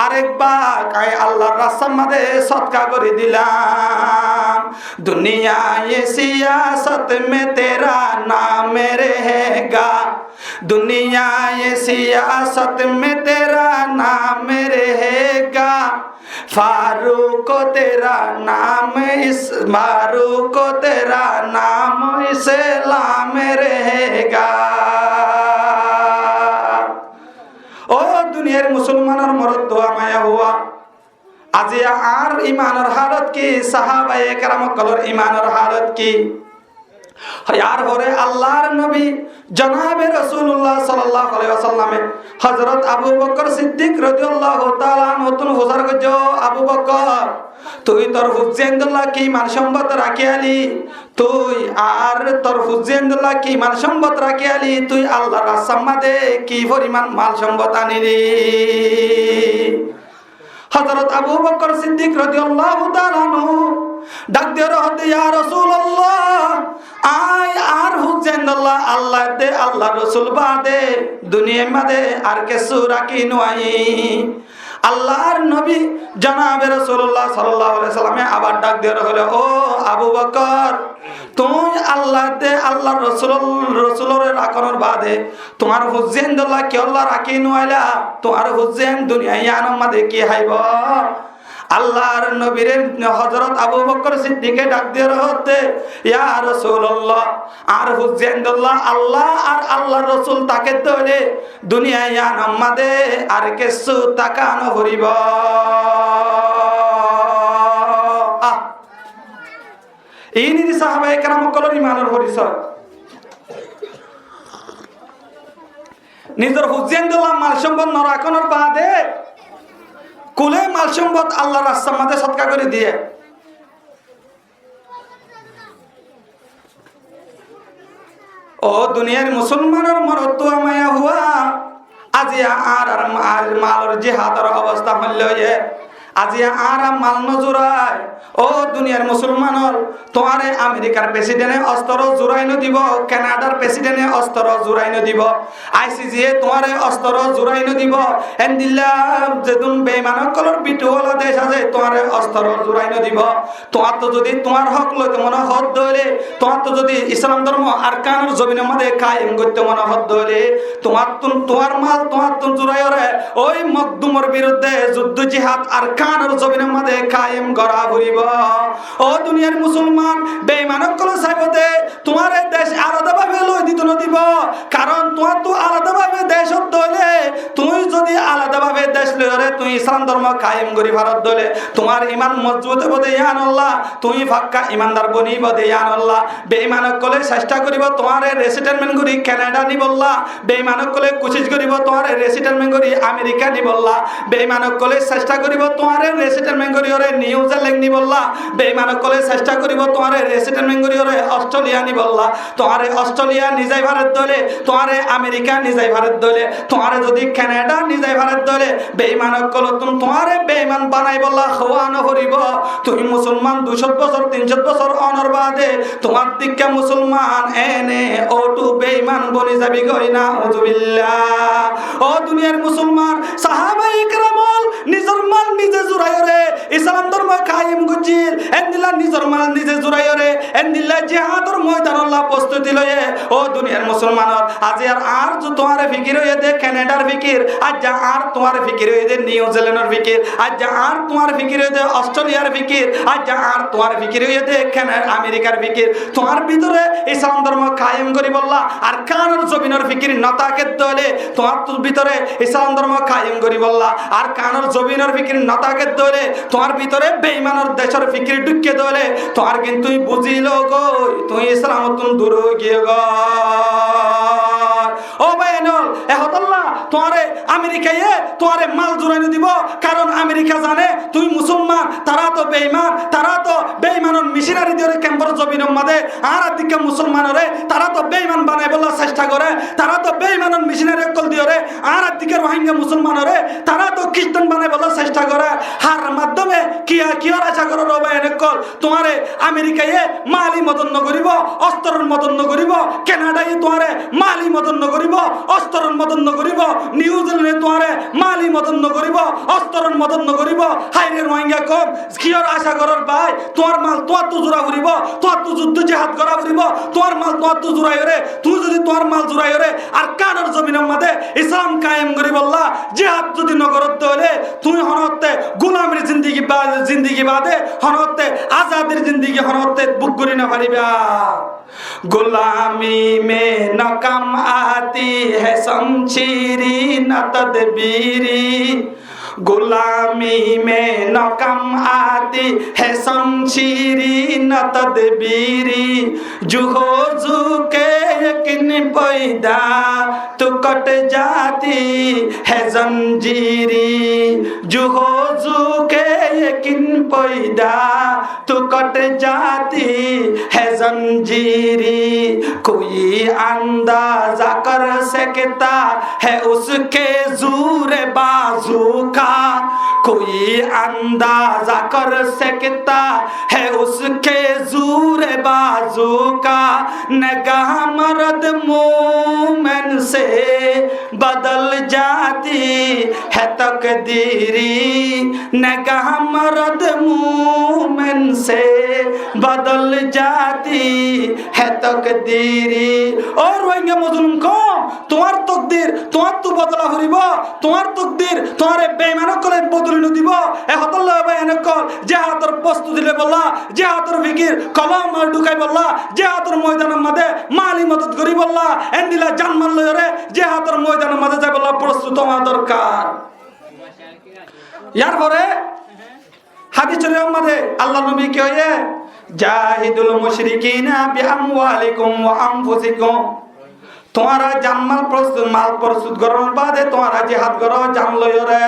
আরেক ভাগ আল্লাহর রাস্তার মাঝে সদকা করে দিলাম। দুনিয়া ये सियासत में तेरा नाम रहेगा, दुनिया ये सियासत में तेरा नाम रहेगा, फारूक तेरा नाम इस फारूक तेरा नाम इस्लाम रहेगा। ও দুনিয়ার মুসলমানের মরদ দোয়া মায়া হুয়া, আজি আর ইমানের হালত কি? সাহাবায়ে কেরাম কলর ইমানের হালত কি? यार होरे अल्लाहर नबी जनाबे रसूलुल्लाह सल्लल्लाहु अलैहि वसल्लम हजरत अबू बकर सिद्दीक রাদিয়াল্লাহু তাআলা নতুন হুজুর গজো, আবু বকর তুই তোর হুজ্জেন্দাল্লাহ কি মাল সম্পদ রাখি আলি? তুই আর তোর হুজ্জেন্দাল্লাহ কি মাল সম্পদ রাখি আলি? তুই আল্লাহর রাস্তার মাঝে কি পরিমাণ মাল সম্পদ আনিলি? হযরত আবু বকর সিদ্দিক রাদিয়াল্লাহু তাআলা আনহু ডাক দিয়ে হতে, ইয়া রাসূলুল্লাহ, আয় আর হুজ্জেন্দাল্লাহ আল্লাহ দে আল্লাহ রাসূল বাদে দুনিয়ার মাঝে আর কিছু রাখি নয়। আল্লাহর নবী জনাবে রাসূলুল্লাহ সাল্লাল্লাহু আলাইহি সাল্লামে আবার ডাক দিয়ে হলো, ও আবু বকর, তুই আল্লাহ দে আল্লাহ রাসূলের রাখনোর বাদে তোমার হুজ্জেন্দাল্লাহ কি আল্লাহ রাখি নয়লা? তোমার হুজ্জেন দুনিয়ায় আনম মাঝে কি হাইব? আল্লাহর নবীর হযরত আবু বকর সিদ্দিকে ডাক দিয়ে হতে, ইয়া রাসূলুল্লাহ, আর হুজ্জেন্দাল্লাহ আল্লাহ আর আল্লাহর রাসূল তাকে দলে দুনিয়ায় আনম মাঝে আর কিছু তাকানো হরিব। এই নীতি সাহাবায়ে কেরাম কলর ইমানের পরিচয়। নিজের হুজ্জেন্দাল্লাহ মাল সম্পদ ন রাখনোর বাদে কুলে মাল সম্পদ আল্লাহর রাস্তার মাঝে সদকা করে দিয়ে ও দুনিয়ার মুসলমানের মরদ দোয়া মায়া হুয়া, আজি আর মালের জিহাদের অবস্থা হইল, আজি আর মাল নজুরায়। ও দুনিয়ার মুসলমানর, তোমারে আমেরিকার প্রেসিডেন্টে অস্ত্র জুরাই দিব, কানাডার প্রেসিডেন্টে অস্ত্র জুরাই দিব, আইসিজিএ তোমারে অস্ত্র জুরাই দিব, এন্দিল্লা যেদুন বেঈমানকলর বিটুওয়ালা দেশ আছে তোমারে অস্ত্র জুরাই দিব। তোমার তো যদি তোমার হক লইতে মনে হদ দইলে, তোমার তো যদি ইসলাম ধর্ম আরকানের জমিনের মধ্যে কায়েম করতে মনে হদ দইলে, তোমার মাল তোমার তো জুরাইরে ওই মকদুমের বিরুদ্ধে যুদ্ধ জিহাদ আরকানের জমিনের মধ্যে কায়েম করা ঘুরিব। ও দুনিয়ার মুসলমান, বেঈমানকল চাইবতে তোমার দেশ আলাদাভাবে লই দিত নদিব, কারণ তোমার তো আলাদাভাবে দেশ দইলে, তুই যদি আলাদাভাবে দেশ লইরে তুই ইসলাম ধর্ম কায়েম করি ভারত দইলে তোমার ইমান মজবুত হবে ইয়ান আল্লাহ, তুই ফাক্কা ইমানদার বনিব দে ইয়ান আল্লাহ। বেঈমানকলে চেষ্টা করিব তোমার রেসিডেন্টমেন্ট করি কানাডা নিবল্লা, বেঈমানকলে কোশিশ করিব তোমার রেসিডেন্টমেন্ট করি আমেরিকা নিবল্লা, বেঈমানকলে চেষ্টা করিব তোমার রেসিডেন্টমেন্ট করি ওরে নিউজিল্যান্ড নিবল্লা, বেঈমানকলে চেষ্টা করিব তোমার রেসিডেন্টমেন্ট করি ওরে অস্ট্রেলিয়া নিবল্লা। তোমার অস্ট্রেলিয়া নিজাই ভারত দলে, তোমার আমেরিকা নিজাই ভারত দলে, তোমার যদি কানাডা নিজাই ভারত দলে, বেঈমানকল তোমার বেঈমান বানাই বল্লা খওয়ানো করিব। তুমি মুসলমান 200 বছর 300 বছর অনর বাদে তোমার দিকে মুসলমান এনে ওটু বেঈমান বনি যাবি গই না উযুবিল্লাহ। ও দুনিয়ার মুসলমান, সাহাবায়ে কেরামল নিজের মাল নিজে জুরাইরে ইসলাম ধর্ম কায়েম করছিল, এন্দিল্লা নিজের মাল নিজে জুরাইরে, এন্দিল্লা জিহাদের ময়দান আল্লাহ প্রস্তুতি লয়ে। ও দুনিয়ার মুসলমানর, আজ আর তোমার ফিকির হয়ে দে কানাডার ফিকির, আজ যা আর তোমার ফিকির হয়ে দে নিউজিল্যান্ডের ফিকির, আজ যা আর তোমার ফিকির হয়ে দে অস্ট্রেলিয়ার ফিকির, আজ যা আর তোমার ফিকির হয়ে দে আমেরিকার ফিকির। তোমার ভিতরে ইসলাম ধর্ম কায়েম করি বললা, আর কানের জমিনের ফিকির নতাকে দলে তোমার ভিতরে ইসলাম ধর্ম কায়েম করি বললা আর কানের জমিনের ফিকির নতাকে দলে তোমার ভিতরে বেঈমানের দেশের ফিকির ঢুকে দলে তোমার কিন্তু বুঝিল গো তুই ইসলাম তুমি দূর গিয়ে গো ও ভাইনল এহতাল্লাহ তোমারে আমেরিকায় তোমারে মাল জুরাইনো দিব কারণ আমেরিকা জানে তুই মুসলমান তারা তো বেঈমান তারা তো বেঈমানের মিশনারি দিয়ে ক্যাম্পার জমিনের মধ্যে আর দিকে মুসলমানরে তারা তো বেঈমান বানাই বলার চেষ্টা করে তারা তো বেঈমানের মিশনারি কল দিয়ে আর দিকে রোহিঙ্গা মুসলমানরে তারা তো খ্রিস্টান বানাই বলার চেষ্টা করে হার মাধ্যমে কি আর আশা করো রবা এনেকল তোমারে আমেরিকায় মালি মদন করিব অস্ত্রের মদন করিব কানাডায় তোমারে মালি মদন করিব অস্ত্রের মদন করিব নিউজিল্যান্ডে তোমারে মালি মদন করিব অস্ত্রের মদন করিব হাইরে রোহিঙ্গা কম কি আর আশা করার ভাই তোমার মাল তোমার তো জোড়া করিব তোমার তো যুদ্ধ জেহাদ করা করিব তোমার মাল তোমার তো জোড়াই রে তুই যদি তোমার মাল জোড়াই রে আর কানের জমিনের মধ্যে ইসলাম কায়েম করি বললা জেহাদ যদি নগরত হলে তুই হনতে গোলামের জিন্দিগি বাদে হনতে আজাদের জিন্দিগি হনতে বুক করি না পারিবা गुलामी में न कम आती है शमशीरी न तदबीरी गुलामी में न कम आती है शमशीरी न तदबीरी जुहो जू के यकीन पैदा तो कट जाती है जंजीरी जुहो जू के यकीन पैदा तो कट जाती है जंजीरी कोई अंदाजा कर सकता है उसके जोर बाजू का कोई अंदाजा कर सकता है उसके जोर बाजू का नगाह मर्द मोमेन से बदल जाती है तकदीरी नगाह मर्द मोमेन से बदल जाती है तकदीरी और रोहिंग्या मुस्लिम को তোমার তকদির তোমার তো বদলা হইব তোমার তকদির তোমারে বেঈমানক করে বদলিনো দিব এ হতাল্লাহ ভাই এনেকল যে হাতর বস্তু দিলে বললা যে হাতর ফিকির কলম আর ঢুকাই বললা যে হাতর ময়দানের মধ্যে মালি মদত করি বললা এন্দিলা জানমাল লয়রে যে হাতর ময়দানের মধ্যে যাই বললা প্রস্তুত হওয়া দরকার ইয়ার পরে হাদিসের মধ্যে আল্লাহ নবী কি হয়ে জাহিদুল মুশরিকিনা বিআমওয়ালিকুম ওয়া আনফুসিকুম তোমারা জানমাল প্রস্তুত মাল প্রস্তুত করার বাদে তোমারা জিহাদ করো জান লয়রে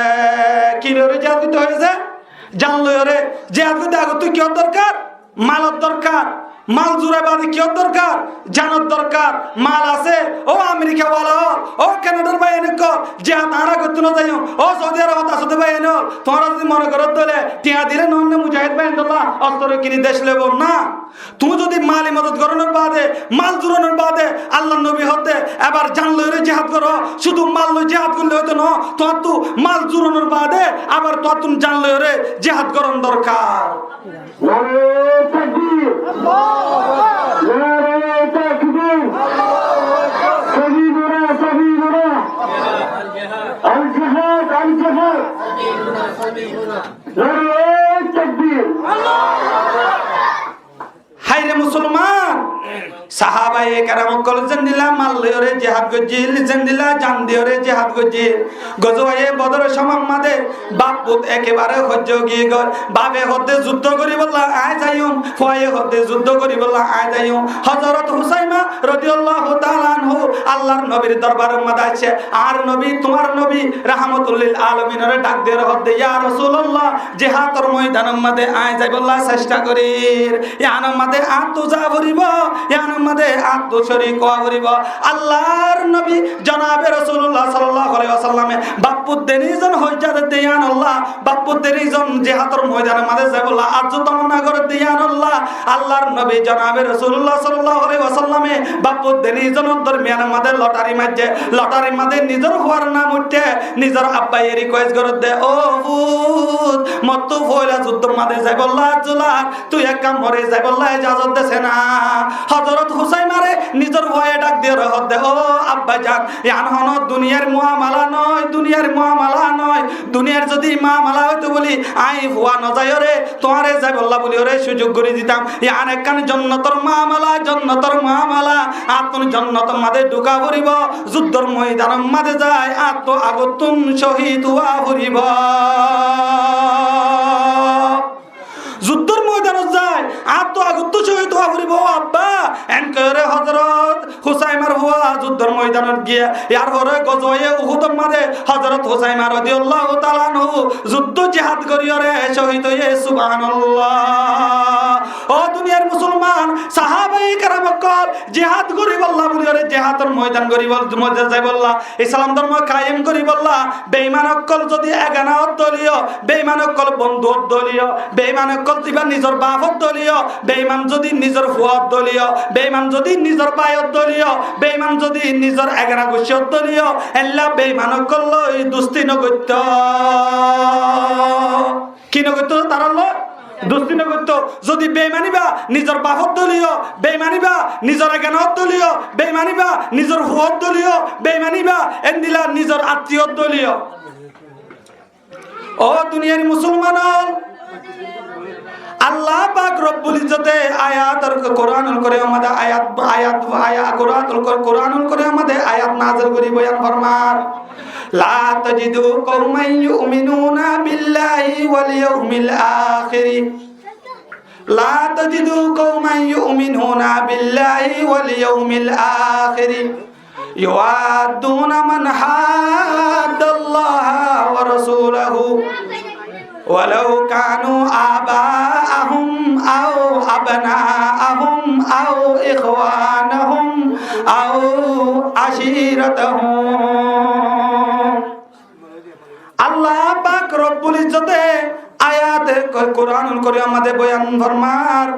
কি লয়রে জিহাদ করতে হয়েছে জান লয়রে জিহাদ করতে আগে তুই কি দরকার মালত দরকার মাল জুড়ে বাদে কি দরকার জানার দরকার মাল আছে ও আমেরিকা ওয়ালা ও কানাডার ভাই এনে কর জিহাদ আরা করতে না যাইও ও সৌদি আরব আসতে ভাই এনে তোমরা যদি মনে করো দলে টিয়া দিলে নন্নে মুজাহিদ ভাই আল্লাহ অস্ত্র কিনে দেশ লেব না তুমি যদি মাল ইমাদত করানোর বাদে মাল জুড়ানোর বাদে আল্লাহ নবী হতে এবার জানলো রে জিহাদ করো শুধু মাল লই জিহাদ করলে হতো না তোমার তো মাল জুড়ানোর বাদে আবার তোমার তুমি জানলো রে জিহাদ করার দরকার নারে তাকবীর নারে তাকবীর সবিরা আল জিহাদ নারে তাকবীর হায়রে মুসলমান সাহাবায়ে কেরাম কল জিন্দিলা মাল্লরে জিহাদ গজিল জিন্দিলা জান দিওরে জিহাদ গজিল গজওয়ে বদর সমাম্মাদে বাপ পুত একেবারে সহ্য গিয়ে গর বাবে হতে যুদ্ধ করি বললা আয় যাইম ফয়ে হতে যুদ্ধ করি বললা আয় যাইম হযরত হুসাইমা রাদিয়াল্লাহু তাআলা আনহু আল্লাহর নবীর দরবারে মধ্যে আছে আর নবী তোমার নবী রাহমাতুল লিল আলামিনের ডাক দিয়ে হতে ইয়া রাসূলুল্লাহ জিহাদের ময়দানের মধ্যে আয় যাই বললা চেষ্টা করি ইয়ানোর মধ্যে আত্ম যা ভরিব ইয়ানোর মধ্যে আত্ম শরীক হওয়া ভরিব আল্লাহর নবী জনাবে রাসূলুল্লাহ সাল্লাল্লাহু আলাইহি ওয়াসাল্লামে বাপুত দেনিজন হজ্জাত দেয়ান আল্লাহ বাপুত দেনিজন জিহাদের ময়দানের মধ্যে যাই বললা আজ তমন্না করে দেয়ান আল্লাহ আল্লাহর নবী জনাবে রাসূলুল্লাহ সাল্লাল্লাহু আলাইহি ওয়াসাল্লামে বাপুত দেনিজন দরমিয়ানের মধ্যে লটারি মধ্যে নিজের হওয়ার নাম উঠে নিজের আব্বাই রিকোয়েস্ট করে দে ও ভূত মত্তু ফয়লা যুদ্ধের মধ্যে যাই বললা জুলা তুই এক কাম করে যাই বললা ইজাজত দেছে না হযরত হুসাইমা আব্বারে নিজের ভয়ে ডাক দিয়ে রহত দে ও আব্বা যান ইয়ান হন দুনিয়ার মুআমালা নয় দুনিয়ার মুআমালা নয় দুনিয়ার যদি মুআমালা হইতো বলি আই হুয়া ন যায় রে তোমারে যাই বল্লা বলি ওরে সুযোগ করে দিতাম ইয়ান একখান জন্নতর মুআমালা আতুন জন্নতর মাঝে ঢুকা পড়িব যুদ্ধর ময়দানের মাঝে যায় আত্ম আগতুন শহীদ হওয়া পড়িব যুদ্ধর ময়দানত যায় আত্ম আগত শহীদ হওয়া পড়িব আব্বা এনকরে হযরত হুসাইমার হুয়া যুদ্ধর ময়দানত গিয়া ইয়ার পরে গজওয়ে উহুদের মাঝে হযরত হুসাইমা রাদিয়াল্লাহু তাআলা আনহু যুদ্ধ জিহাদ করিয়রে শহীদ হয়ে সুবহানাল্লাহ ও দুনিয়ার মুসলমান সাহাবায়ে কেরাম কল জিহাদ করি বল্লা বলিয়রে জিহাদের ময়দান করি মধ্যে যাই বল্লা ইসলাম ধর্ম কায়েম করি বল্লা বেঈমান কল যদি এগানা দলীয় বেঈমান কল বন্ধু দলীয় বেঈমান কল দিবা নিজর বাপত দলীয় বেঈমান যদি নিজর ফুয়াত দলীয় বেঈমান যদি নিজর বায়ত দলীয় বেঈমান যদি নিজর এগানা গুছিয়ত দলীয় এল্লা বেঈমান কল লই দুস্তি নগত্য কি নগত্য তারা লয় দুস্তি নগত্য যদি বেঈমানিবা নিজর বাপত দলীয় বেঈমানিবা নিজর এগানত দলীয় বেঈমানিবা নিজর ফুয়াত দলীয় বেঈমানিবা এন্দিলা নিজর আত্মীয়ত দলীয় ও দুনিয়ার মুসলমান আল্লাহ পাক রব্বুল ইজ্জতে আয়াতুল কোরআনুল করে আমাদের কোরআনুল করে আমাদের আয়াত নাযিল করি বয়ান ফরমান লা তাজিদু কওমান ইউমিনুনা বিল্লাহি ওয়াল ইয়াউমিল আখির লা তাজিদু কওমান ইউমিনুনা বিল্লাহি ওয়াল ইয়াউমিল আখির ইউআদুনা মান হাদাল্লাহ ওয়া রাসূলহু ولو كانوا آباءهم أو أبناءهم أو إخوانهم أو عشيرتهم الله পাক রব্বুল ইজ্জতে আয়াতে কোরআনুল কারীম আমাদের বয়ান ফরমার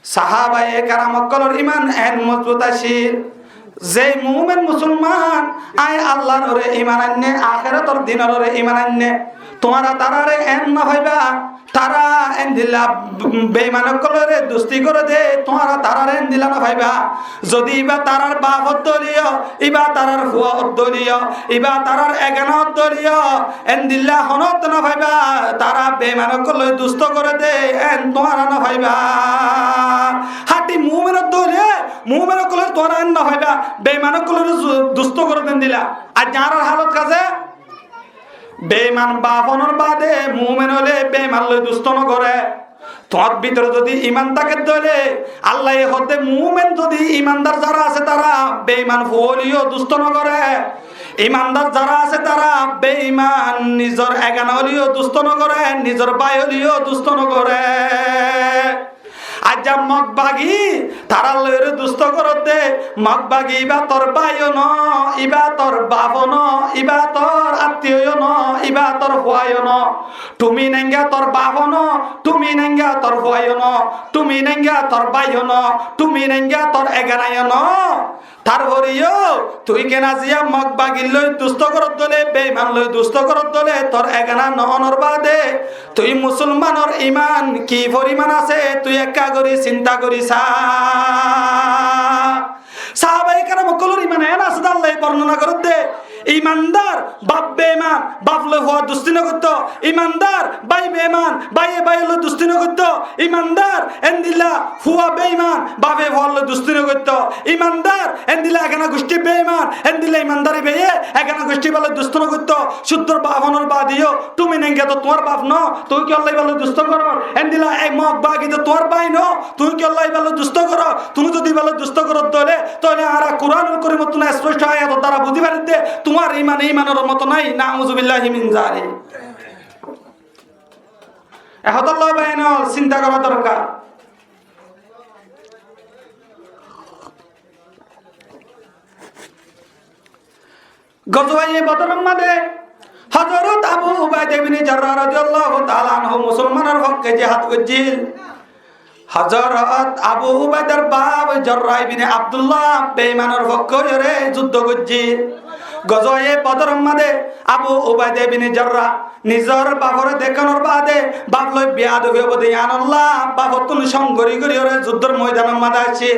সাহাবায়ে কেরাম কলর ঈমান এন মজবুত আছির যে মুমিন মুসলমান আয় আল্লাহর ওরে ঈমান আননে আখিরাতের দিনের ওরে ঈমান আননে তোমারা তারারে এন না ভাইবা তারা এন দিলা বেঈমান কলরে দুস্তি করে দে তোমারা তারারে এন দিলা না ভাইবা যদি ইবা তারার বাপত দলীয় ইবা তারার ফুয়াত দলীয় ইবা তারার এগানত দলীয় এন দিলা হনত না ভাইবা তারা বেঈমান কলরে দুস্ত করে দে এন তোমারা না ভাইবা হাটি মুমিনের দলীয় মুমিনের কলরে তোরা এন না ভাইবা বেঈমান কলরে দুস্ত করে দেন দিলা আর যারার হালত কাজে বেঈমান বাপনের বাদে মুমিন হলে বেঈমান লই দুষ্ট ন করে তোমার ভিতরে যদি ঈমান থাকে দলে আল্লাহ হতে মুমিন যদি ঈমানদার যারা আছে তারা বেঈমান হলিও দুষ্ট ন করে ঈমানদার যারা আছে তারা বেঈমান নিজর এগান হলিও দুষ্ট ন করে নিজর ভাই হলিও দুষ্ট ন করে আজ মগবাগি তারা লইরে দুষ্ট করতে মগবাগি ইবা তোর বাইও ন ইবা তোর বাবো ন ইবা তোর আত্মীয় ন ইবা তোর ভয় ন তুমি নেঙ্গা তোর বাবো ন তুমি নেঙ্গা তোর ভয় ন তুমি নেঙ্গা তোর বাইও ন তুমি নেঙ্গা তোর এগানায় ন তারপরেও তুই কেনা জিয়া মগবাগি লই দুষ্ট করত দলে বেঈমান লই দুষ্ট করত দলে তোর এগানা নহনর বাদে তুই মুসলমানের ঈমান কি পরিমাণ আছে তুই একা করে চিন্তা করিসা সাহাবায়ে কেরাম কলর ঈমান এনা আছে আল্লাহ বর্ণনা করতে ঈমানদার বাপ বেঈমান বাপ লই হওয়া দুস্তি ন করত ঈমানদার ভাই বেঈমান ভাইয়ে ভাই লই দুস্তি ন করত ঈমানদার এন্দিলা ফুয়া বেঈমান বাপে হওয়া লই দুস্তি ন করত ঈমানদার এন্দিলা এখানে গোষ্ঠী বেঈমান এন্দিলা ঈমানদারি বেয়ে এখানে গোষ্ঠী বলে দুস্ত ন করত শুদ্ধর বাপনের বাদিও তুমি নেঙ্গে তো তোমার বাপ ন তুই কি আল্লাহ বলে দুস্ত কর এন্দিলা এই মগ বাগি তো তোমার ভাই ন তুই কি আল্লাহ বলে দুস্ত কর তুমি যদি বলে দুস্ত কর তাহলে আরা কোরআনুল কারীম মত না স্পষ্ট আয়াত দ্বারা বুঝি পারিতে তোমার ঈমান ঈমানের মত নাই নাউযুবিল্লাহি মিন যালিক এহদাল্লাহ বাইনাল চিন্তা করা দরকার গজওয়ে বদরের মধ্যে হযরত আবু উবাইদা ইবনে জাররাহ রাদিয়াল্লাহু তাআলা আনহু মুসলমানের পক্ষে জিহাদ করেছিল হযরত আবু উবাইদার বাপ জাররাহ ইবনে আব্দুল্লাহ বেঈমানের পক্ষে যুদ্ধ করেছিল গজওয়ে বদরের মধ্যে আবু উবাইদা ইবনে জাররাহ নিজর বাপরে দেখানোর বাদে বাপ লই বিয়াদবি হবদে আনাল্লাহ বাপতুন সংগরি করি ওরে যুদ্ধর ময়দানের মাঝে আছে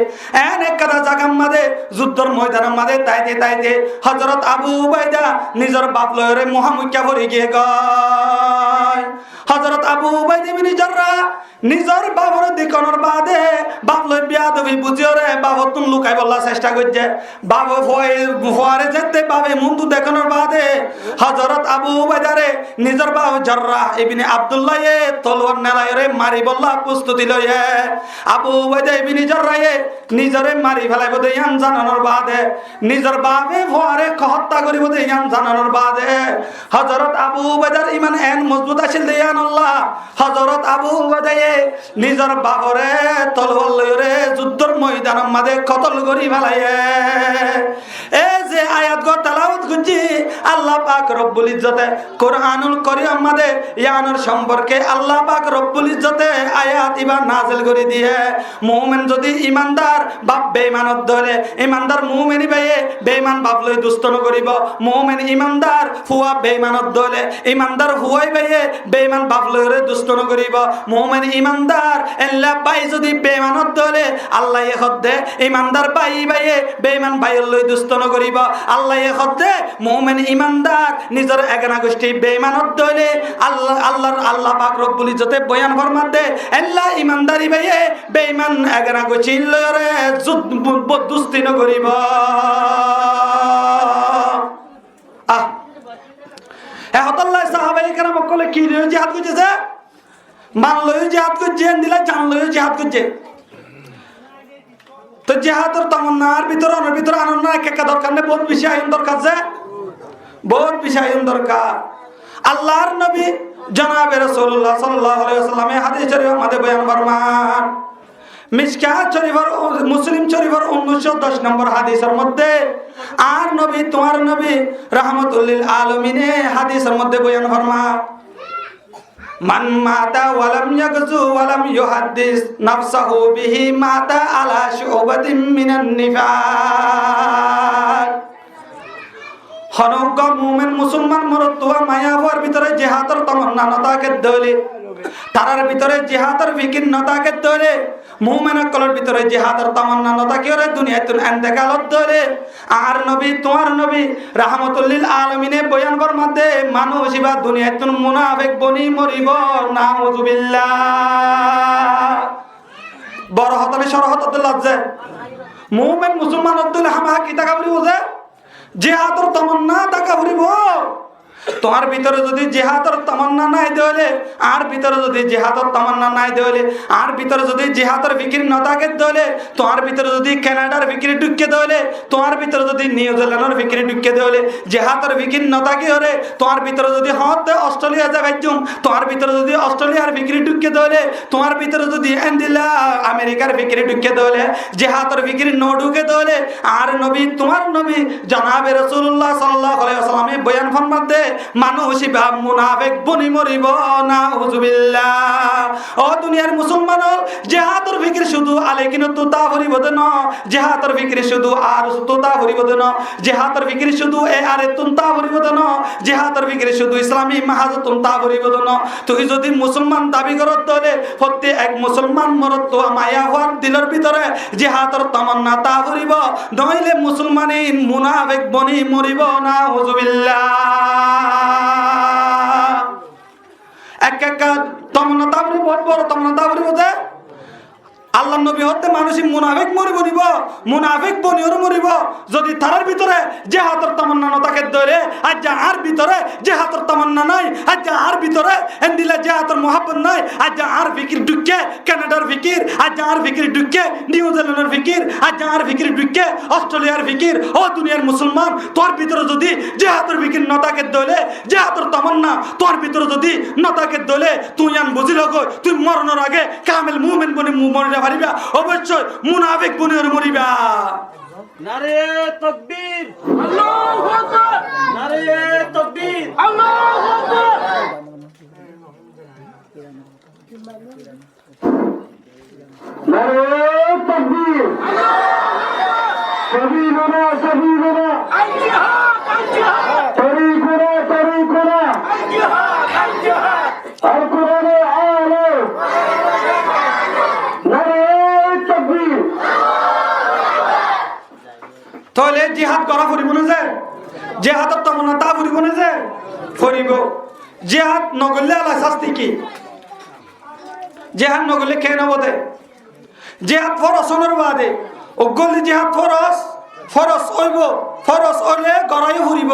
এন একটা জায়গার মাঝে যুদ্ধর ময়দানের মাঝে তাইতে হযরত আবু উবাইদা নিজর বাপ লই ওরে মুহাম্মদকে পড়ে গিয়ে গয় হযরত আবু উবাইদা ইবনে জাররাহ নিজর বাপরে দেখানোর বাদে বাপ লই বিয়াদবি বুঝি ওরে বাপতুন লুকাই বলার চেষ্টা করছে বাপ ফোয়ারে যেতে বাবে মুন্ডু দেখানোর বাদে হযরত আবু উবাইদারে নিজর বাপ জাররাহ ইবনে আব্দুল্লাহ এ তলোয়ার নেলায়রে মারি বল্লা প্রস্তুতি লয়ে আবু উবাইদা ইবনে জাররাহ নিজরে মারি ফেলাইব দে ইয়ান জানানোর বাদে নিজর বাপে ফোয়ারে হত্যা করিব দে ইয়ান জানানোর বাদে হযরত আবু উবাইদার ঈমান এন মজবুত আছিল দে ইয়ান আল্লাহ হযরত আবু উবাইদা নিজর বাপরে তলোয়ার লয়রে যুদ্ধর ময়দানের মাঝে কতল করি ফেলাইয়ে এই যে আয়াত গো তেলাওয়াত করছি আল্লাহ পাক রব্বুল ইজ্জতে কোরআনুল কারীম মাঝে ইয়ানোর সম্পর্কে আল্লাহ পাক রব্বুল ইজ্জতে আয়াত ইবার নাযিল করে দিয়ে মুমিন যদি ঈমানদার বাপ বেঈমানত ধরে ঈমানদার মুমিনি ভাইয়ে বেঈমান বাপ লই দুস্তন করিব মুমিন ঈমানদার ফুয়া বেঈমানত ধরে ঈমানদার হুয়াই ভাইয়ে বেঈমান বাপ লইরে দুস্তন করিব মুমিন ঈমানদার আল্লাহ ভাই যদি বেঈমানত ধরে আল্লাহ এ হদ্দে ঈমানদার ভাই ভাইয়ে বেঈমান ভাইয়ের লই দুস্তন করিব আল্লাহ এ হদ্দে মুমিন ঈমানদার নিজের এগানা গোষ্ঠী বেঈমানত ধরে আল্লাহ পাক রব্বুল ইজ্জতে বয়ান ফরমাতে আল্লাহ ঈমানদারি ভাইয়ে বেঈমান এগানা গোষ্ঠী লইরে দুস্তিন করিব হতাল্লাহ সাহাবায়ে কেরাম বলে কি জিহাদ করতেছে মান লইও জিহাদ করছে দিলা জান লইও জিহাদ করছে তো জিহাদের তামান্নার ভিতরে আনন্দ একটা দরকার নেই বহুত বেশি আইন দরকার আছে বহুত বেশি আইন দরকার আল্লাহর নবী জনাবে রাসূলুল্লাহ সাল্লাল্লাহু আলাইহি ওয়াসাল্লাম হাদিস শরীফের মধ্যে বয়ান ফরমান মিশকাত শরীফের মুসলিম শরীফের 1910 নম্বর হাদিসের মধ্যে আর নবী তোমার নবী রাহমাতুল লিল আলামিনে হাদিসের মধ্যে বয়ান ফরমান মান মাতা ওয়ালাম ইয়াগজু ওয়ালাম ইউহাদ্দিস নাফসাহু বিহি মাতা আলা শুবাতিন মিনান নিফাক হনক মুমিন মুসলমান মরতুয়া মায়াওয়ার ভিতরে জিহাদের তামান্না নতাকে দলে তারার ভিতরে জিহাদের ফিকির নতাকে দলে মুমিনের কলর ভিতরে জিহাদের তামান্না নতাকে রে দুনিয়াতুন ইন্তেকালত দলে আর নবী তোমার নবী রাহমাতুল লিল আলামিনে বয়ান ফরমাতে মানুষ ইবা দুনিয়াতুন মুনাফিক বনি মরিব নাউযুবিল্লাহ বড় হতালে সরহত লজ্জা মুমিন মুসলমান দলে হামা কি টাকা বলি বুঝে জিহাদের তামান্না টাকা ভরিব তোমার ভিতরে যদি জিহাদের তামান্না নাই দেলে আর ভিতরে যদি জিহাদের তামান্না নাই দেলে আর ভিতরে যদি জিহাদের ফিকির না থাকে দেলে তোমার ভিতরে যদি কানাডার ফিকির ঢুকে দেলে তোমার ভিতরে যদি নিউজিল্যান্ডের ফিকির ঢুকে দেলে জিহাদের ফিকির না থাকে হরে তোমার ভিতরে যদি হতে অস্ট্রেলিয়া যাবে তোমার ভিতরে যদি অস্ট্রেলিয়ার ফিকির ঢুকে দেলে তোমার ভিতরে যদি এন্ডিলা আমেরিকার ফিকির ঢুকে দেলে জিহাদের ফিকির ন ঢুকে দেলে আর নবী তোমার নবী জনাবে রাসূলুল্লাহ সাল্লাল্লাহু আলাইহি ওয়াসাল্লামে বয়ান ফরমাতে মানুষ ইবা মুনাফিক বনি মরিব নাউযুবিল্লাহ ও দুনিয়ার মুসলমান জিহাদের ফিকির শুধু আলেকিন তোতা ভরিব না জিহাদের ফিকির শুধু আর তোতা ভরিব না জিহাদের ফিকির শুধু এ আরে তুনতা ভরিব না জিহাদের ফিকির শুধু ইসলামী মাহাজতুন তা ভরিব না তুই যদি মুসলমান দাবি করত তলে প্রত্যেক এক মুসলমান মরত মায়া হওয়ার দিলের ভিতরে জিহাদের তামান্না তা ভরিব নইলে মুসলমানিন মুনাফিক বনি মরিব নাউযুবিল্লাহ এক তমনা তাবরি বহুত বড় তমনা তাবরি বোঝে আল্লাহ নবী হতে মানুষ মুনাফিক মরিব মুনাফিক বনিয়র মরিব যদি তার ভিতরে জিহাদের তামান্না নতাকে ধরে আর যার ভিতরে জিহাদের তামান্না নাই আর যার ভিতরে এন্দিলা জিহাদের মোহাব্বত নাই আর যার ফিকির ঢুকে কানাডার ফিকির আর যার ফিকির ঢুকে নিউজিল্যান্ডের ফিকির আর যার ফিকির ঢুকে অস্ট্রেলিয়ার ফিকির ও দুনিয়ার মুসলমান তোর ভিতরে যদি জিহাদের ফিকির নতাকে ধরে জিহাদের তামান্না তোর ভিতরে যদি নতাকে ধরে তুই আন বুঝিল গো তুই মরণের আগে কামেল মুমিন বনি মরিবা পারিবা অবশ্যই মুনাফিক বনিয়র মরিবা নারে তাকবীর আল্লাহু আকবার নারে তাকবীর আল্লাহু আকবার নারে তাকবীর সবিলনা আল জিহাদ তরিকুনা তাহলে জিহাদ করা ফুরিব না যে জিহাদত তমন্না তা ফুরিব না যে ফুরিব জিহাদ নগরলে আল্লাহ শাস্তি কি জিহাদ নগরলে কে নবদে জিহাদ ফরসনের বাদে ওগলি জিহাদ ফরস হইব ফরস হইলে গড়াই ফুরিব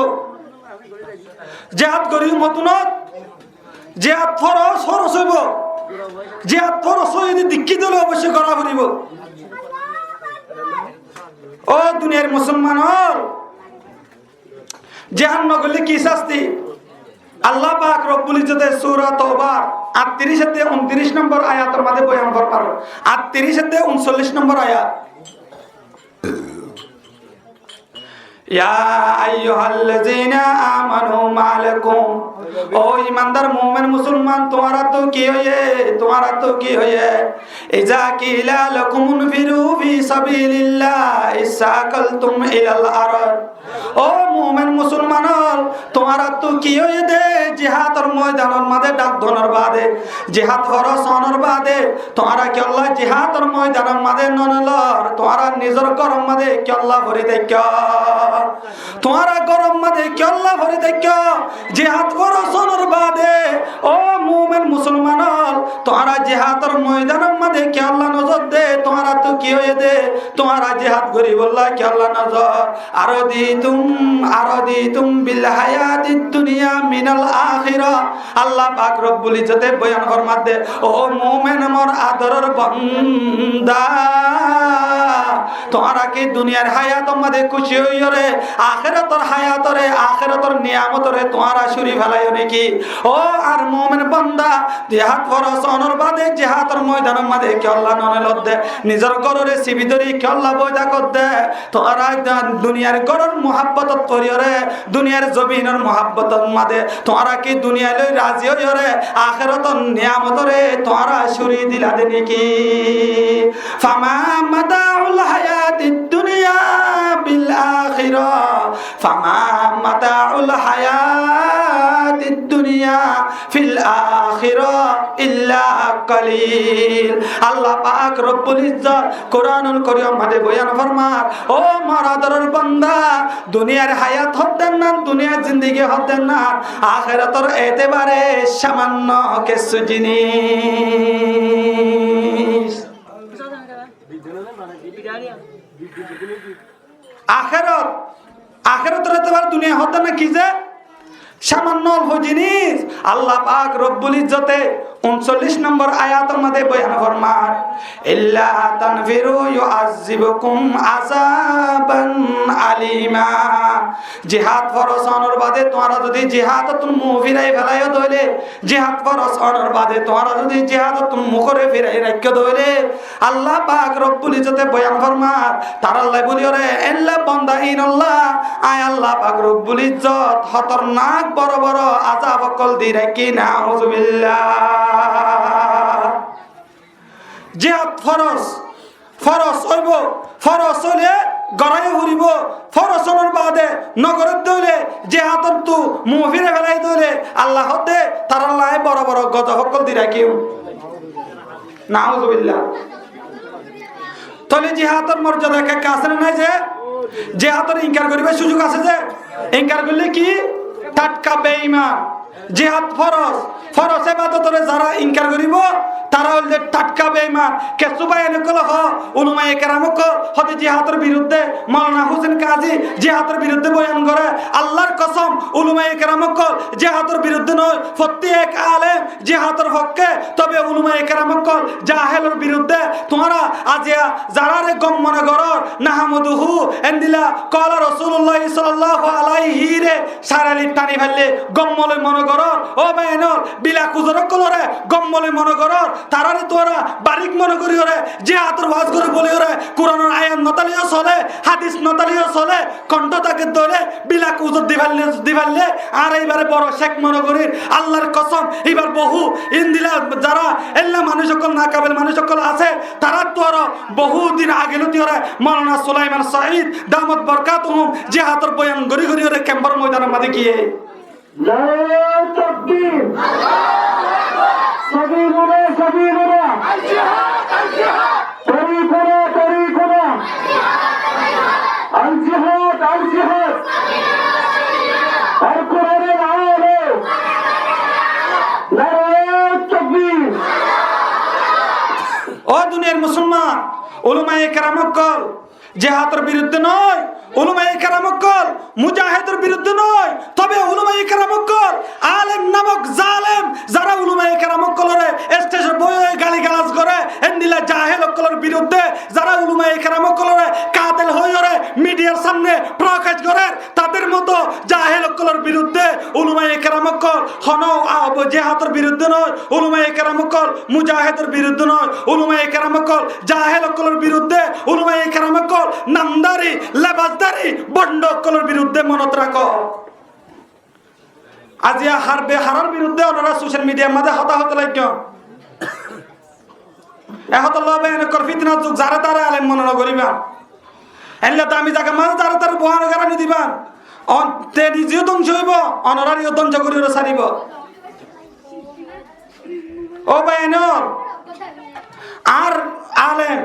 জিহাদ করি মতনত জিহাদ ফরস হইব জিহাদ ফরস হইলে দীক্ষিত হলে অবশ্যই গড়া ফুরিব ও দুনিয়ার মুসলমান জিহাদ নগরলে কি শাস্তি আল্লাহ পাক রব্বুল ইজ্জতের সূরা তাওবা 38 থেকে 29 নম্বর আয়াতের মধ্যে বয়ান করবার 38 থেকে 39 নম্বর আয়াত ইয়া আইয়ুহাল্লাযীনা আমানু মালাকুম ও ইমানদার মুমিন মুসলমান তোমারা তো কি হয়ে ইজা কিলা লাকুম ফিরু ফি সাবিলিল্লাহ ইসাকালতুম ইলাল আরদ ও মুমিন মুসলমান তোমারা তো কি হয়ে দে জিহাদের ময়দানের মধ্যে ডাক ধনার বাদে জিহাদ ফরসনের বাদে তোমারা কি আল্লাহ জিহাদের ময়দানের মধ্যে ননলর তোমারা নিজের গরম মধ্যে কি আল্লাহ ভরি দেখ তোমারা গরম মধ্যে কি আল্লাহ ভরি দেখ জিহাদ ফরসনের বাদে ও মুমিন মুসলমান তোমারা জিহাদের ময়দানের মধ্যে কি আল্লাহ নজর দে তোমারা তো কি হয়ে দে তোমারা জিহাদ করি বললা কি আল্লাহ নজর আরদিতুম বিল হায়াতিদ দুনিয়া মিনাল আখিরা আল্লাহ পাক রব্বুল ইজ্জতে বয়ান ফরমাতে ও মুমিন মোর আদরের বান্দা তোমারা কি দুনিয়ার হায়াতের মধ্যে খুশি হইও রে আখিরাতের হায়াতরে আখিরাতের নিয়ামতরে তোমারা শুরি ফেলাইও নাকি ও আর মুমিন বান্দা জিহাদ ফরজ অনর বাদে জিহাদের ময়দানের মধ্যে কি আল্লাহ ননলত দে নিজের ঘরে সিবিদরি কি আল্লাহ বয়দা কর দে তোরা দুনিয়ার ঘরের মুহাব্বতত করিও রে দুনিয়ার জমিনের মুহাব্বতত মধ্যে তোরা কি দুনিয়া লই রাজি হইও রে আখিরাতের নিয়ামতরে তোরা শুরি দিলা দে নাকি ফামা মাতাউল হায়াতিদ দুনিয়া বিল আখিরা ফামা মাতাউল হায়াতিদ দুনিয়া ফিল আখিরা ইল্লা কালিল আল্লাহ পাক রব্বুল ইজ্জত কোরআনুল কারীম মধ্যে বয়ান ফরমান ও মারাদরের বান্দা দুনিয়ার হায়াত হতেন না দুনিয়ার জিন্দেগি হতেন না আখিরাতের এতেবারে সামান্য কিছু জিনিস আখিরাতের এতেবারে দুনিয়া হতেন না কি যে সামান্য অল্প জিনিস আল্লাহ পাক রব্বুল ইজ্জতে 39 নম্বর আয়াতের মধ্যে বয়ান ফরমান ইল্লা তানফিরু ইউআযিবুকুম আযাবান আলিমা জিহাদ ফরজনের বাদে তোমরা যদি জিহাদতুন মুখ ফিরাই ফেলাইও দইলে জিহাদ ফরজনের বাদে তোমরা যদি জিহাদতুন মুখরে ফিরাই রাখিও দইলে আল্লাহ পাক রব্বুল ইজ্জতে বয়ান ফরমান তার আল্লাহ বলিও রে ইল্লা বান্দা ইনাল্লাহ আয় আল্লাহ পাক রব্বুল ইজ্জত খতরনাক বড় বড় আযাব কল দি রাখি নাউযুবিল্লাহ জিহাদ ফরজ হইব ফরজ হইলে গড়াই ঘুরিব ফরজনের বাদে নগরের দইলে জিহাদর তু মুফিরে ফেলাই দইলে আল্লাহ দে তার আল্লাহ বড় বড় গজব কল দি রাখিও নাউযুবিল্লাহ তলে জিহাদর মর্যাদা কে আছে না যে জিহাদর ইনকার করিবে সুযোগ আছে যে ইনকার করলে কি টাটকা বেঈমান জিহাদ ফরজ ইবাদতরে যারা ইনকার করিব তারা হইলে টাটকা বেঈমান কেসু বায়ান কল হ উলামায়ে কেরাম হতে জিহাদের বিরুদ্ধে মাওলানা হোসেন কাজী জিহাদের বিরুদ্ধে বয়ান করে আল্লাহর কসম উলামায়ে কেরাম কল জিহাদের বিরুদ্ধে নয় প্রত্যেক আলেম জিহাদের পক্ষে তবে উলামায়ে কেরাম কল জাহেলের বিরুদ্ধে তোমরা আজিয়া যারা রে গম মনে করর নাহমদুহু এন্দিলা কলা রাসূলুল্লাহ সাল্লাল্লাহু আলাইহি রে সারালি টানি ফেললে গম্মলে মনে করর ও বেনর বিলা কুজর কলরে গম্মলে মনে করর তারারে তোরা বারিক মনে করিও রে জিহাদের ওয়াজ করে বলিও রে কোরআনের আয়াত নতালিও চলে হাদিস নতালিও চলে কণ্ঠ তাকে ধরে বিলা কুজর দিবালে আর এইবারে বড় শেখ মনে করি আল্লাহর কসম এবার বহু ইন্দিলা যারা এল্লা মানুষ সকল না কাবিল মানুষ সকল আছে তারা তোর বহুদিন আগে লতিওরে মাওলানা সুলাইমান সাঈদ দামত বরকাতুহুম জিহাদের বয়ান গরি গরি রে ক্যাম্পার ময়দানের মধ্যে গিয়ে নারে তাকবীর সাবিলুনা সাবিলুনা আল জিহাদ তরিকুনা তরিকুনা আল জিহাদ আল জিহাদ আর কোরআনের আলো নারে তাকবীর ও দুনিয়ার মুসলমান উলামায়ে কেরাম কল জিহাদের বিরুদ্ধে নয়, উলামায়ে কেরাম কল মুজাহিদের বিরুদ্ধে নয়, তবে উলামায়ে কেরাম কল আলেম নামক জালেম যারা উলামায়ে কেরাম কলরে স্টেজে বয়ে গালিগালাজ করে এন্দিলা জাহেল কলর বিরুদ্ধে, যারা উলামায়ে কেরাম কলরে কাদেল হইরে মিডিয়ার সামনে প্রকাশ করে, তাদের মতো জাহেল কলর বিরুদ্ধে উলামায়ে কেরাম কল হন জিহাদের বিরুদ্ধে নয়, উলামায়ে কেরাম কল মুজাহিদের বিরুদ্ধে নয়, উলামায়ে কেরাম কল জাহেল কলর বিরুদ্ধে, উলামায়ে কেরাম কল নামদারি লেবাসদারি বন্ড কলর বিরুদ্ধে মনত রাখো। আজিয়া হারবে হারার বিরুদ্ধে ওনারা সোশ্যাল মিডিয়ার মধ্যে হতাহত লাগছ এখন লবে এনেকর ফিতনা যুগ যারা তারা আলেম মনে করিবা এনলে তো আমি যাকে মাঝে যারা তারা বহান গারানি দিবান তে নিজেও ধ্বংস হইব অনরারিও ধ্বংস করিও সারিব। ও ভাই আর আলেম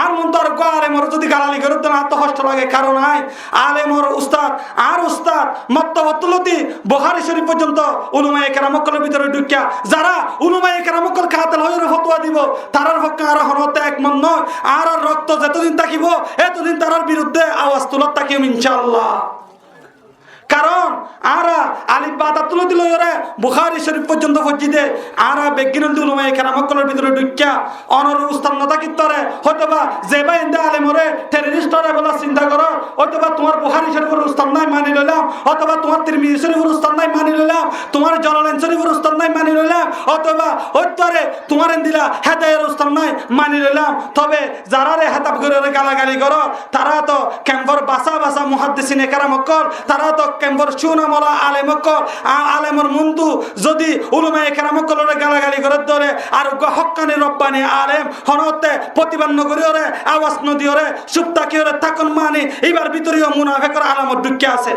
আর মন তো আর আলেমর যদি গালালি করে তো আর তো কষ্ট লাগে, কারণ আলেমর উস্তাদ আর উস্তাদ মত্তবতুলতি বুখারী শরীফ পর্যন্ত উলামায়ে কেরাম কলের ভিতরে ঢুকিয়া যারা উলামায়ে কেরাম কল কাতেল হয়ে ফতোয়া দিব তারার পক্ষে আর হনতে একমত নয়, আর রক্ত যতদিন থাকিব এতদিন তারার বিরুদ্ধে আওয়াজ তুলত থাকিম ইনশাআল্লাহ। কারণ আরা আলিফ বাতা তুলে দিল ওরে বুখারী শরীফ পর্যন্ত পৌঁছিতে আরা বেগিনুল উলামায়ে কেরাম কলের ভিতরে ঢুকিয়া অনর উস্তাদনতা কিতরে হয়তোবা যে ভাই ইন্দা আলেমরে টেররিস্টরে বলা চিন্তা করো, হয়তোবা তোমার বুখারী শরীফের উস্তাদ নাই মানি লইলাম, অথবা তোমার তিরমিজি শরীফের উস্তাদ নাই মানি লইলাম, তোমার জালালাইন শরীফের উস্তাদ নাই মানি লইলাম, অথবা হয়তোরে তোমার ইন্দিলা হেদায়ের উস্তাদ নাই মানি লইলাম, তবে যারা রে হেতাব করে গালাগালি করো তারা তো ক্যাম্পর বাসা বাসা মুহাদ্দিসিনে কেরাম কল, তারা তো কেম্বর সুনামলা আলেমকল আলেমর মুন্দু যদি উলামায়ে কেরাম কলরে গালাগালি করে ধরে আর হক্কানি রব্বানি আলেম হনতে প্রতিবাদ নগরী ওরে আওয়াজ নদী ওরে সুপ্তা কি ওরে থাকুন মানে এবার ভিতরেও মুনাফিকের আলামত ঢুকে আছে।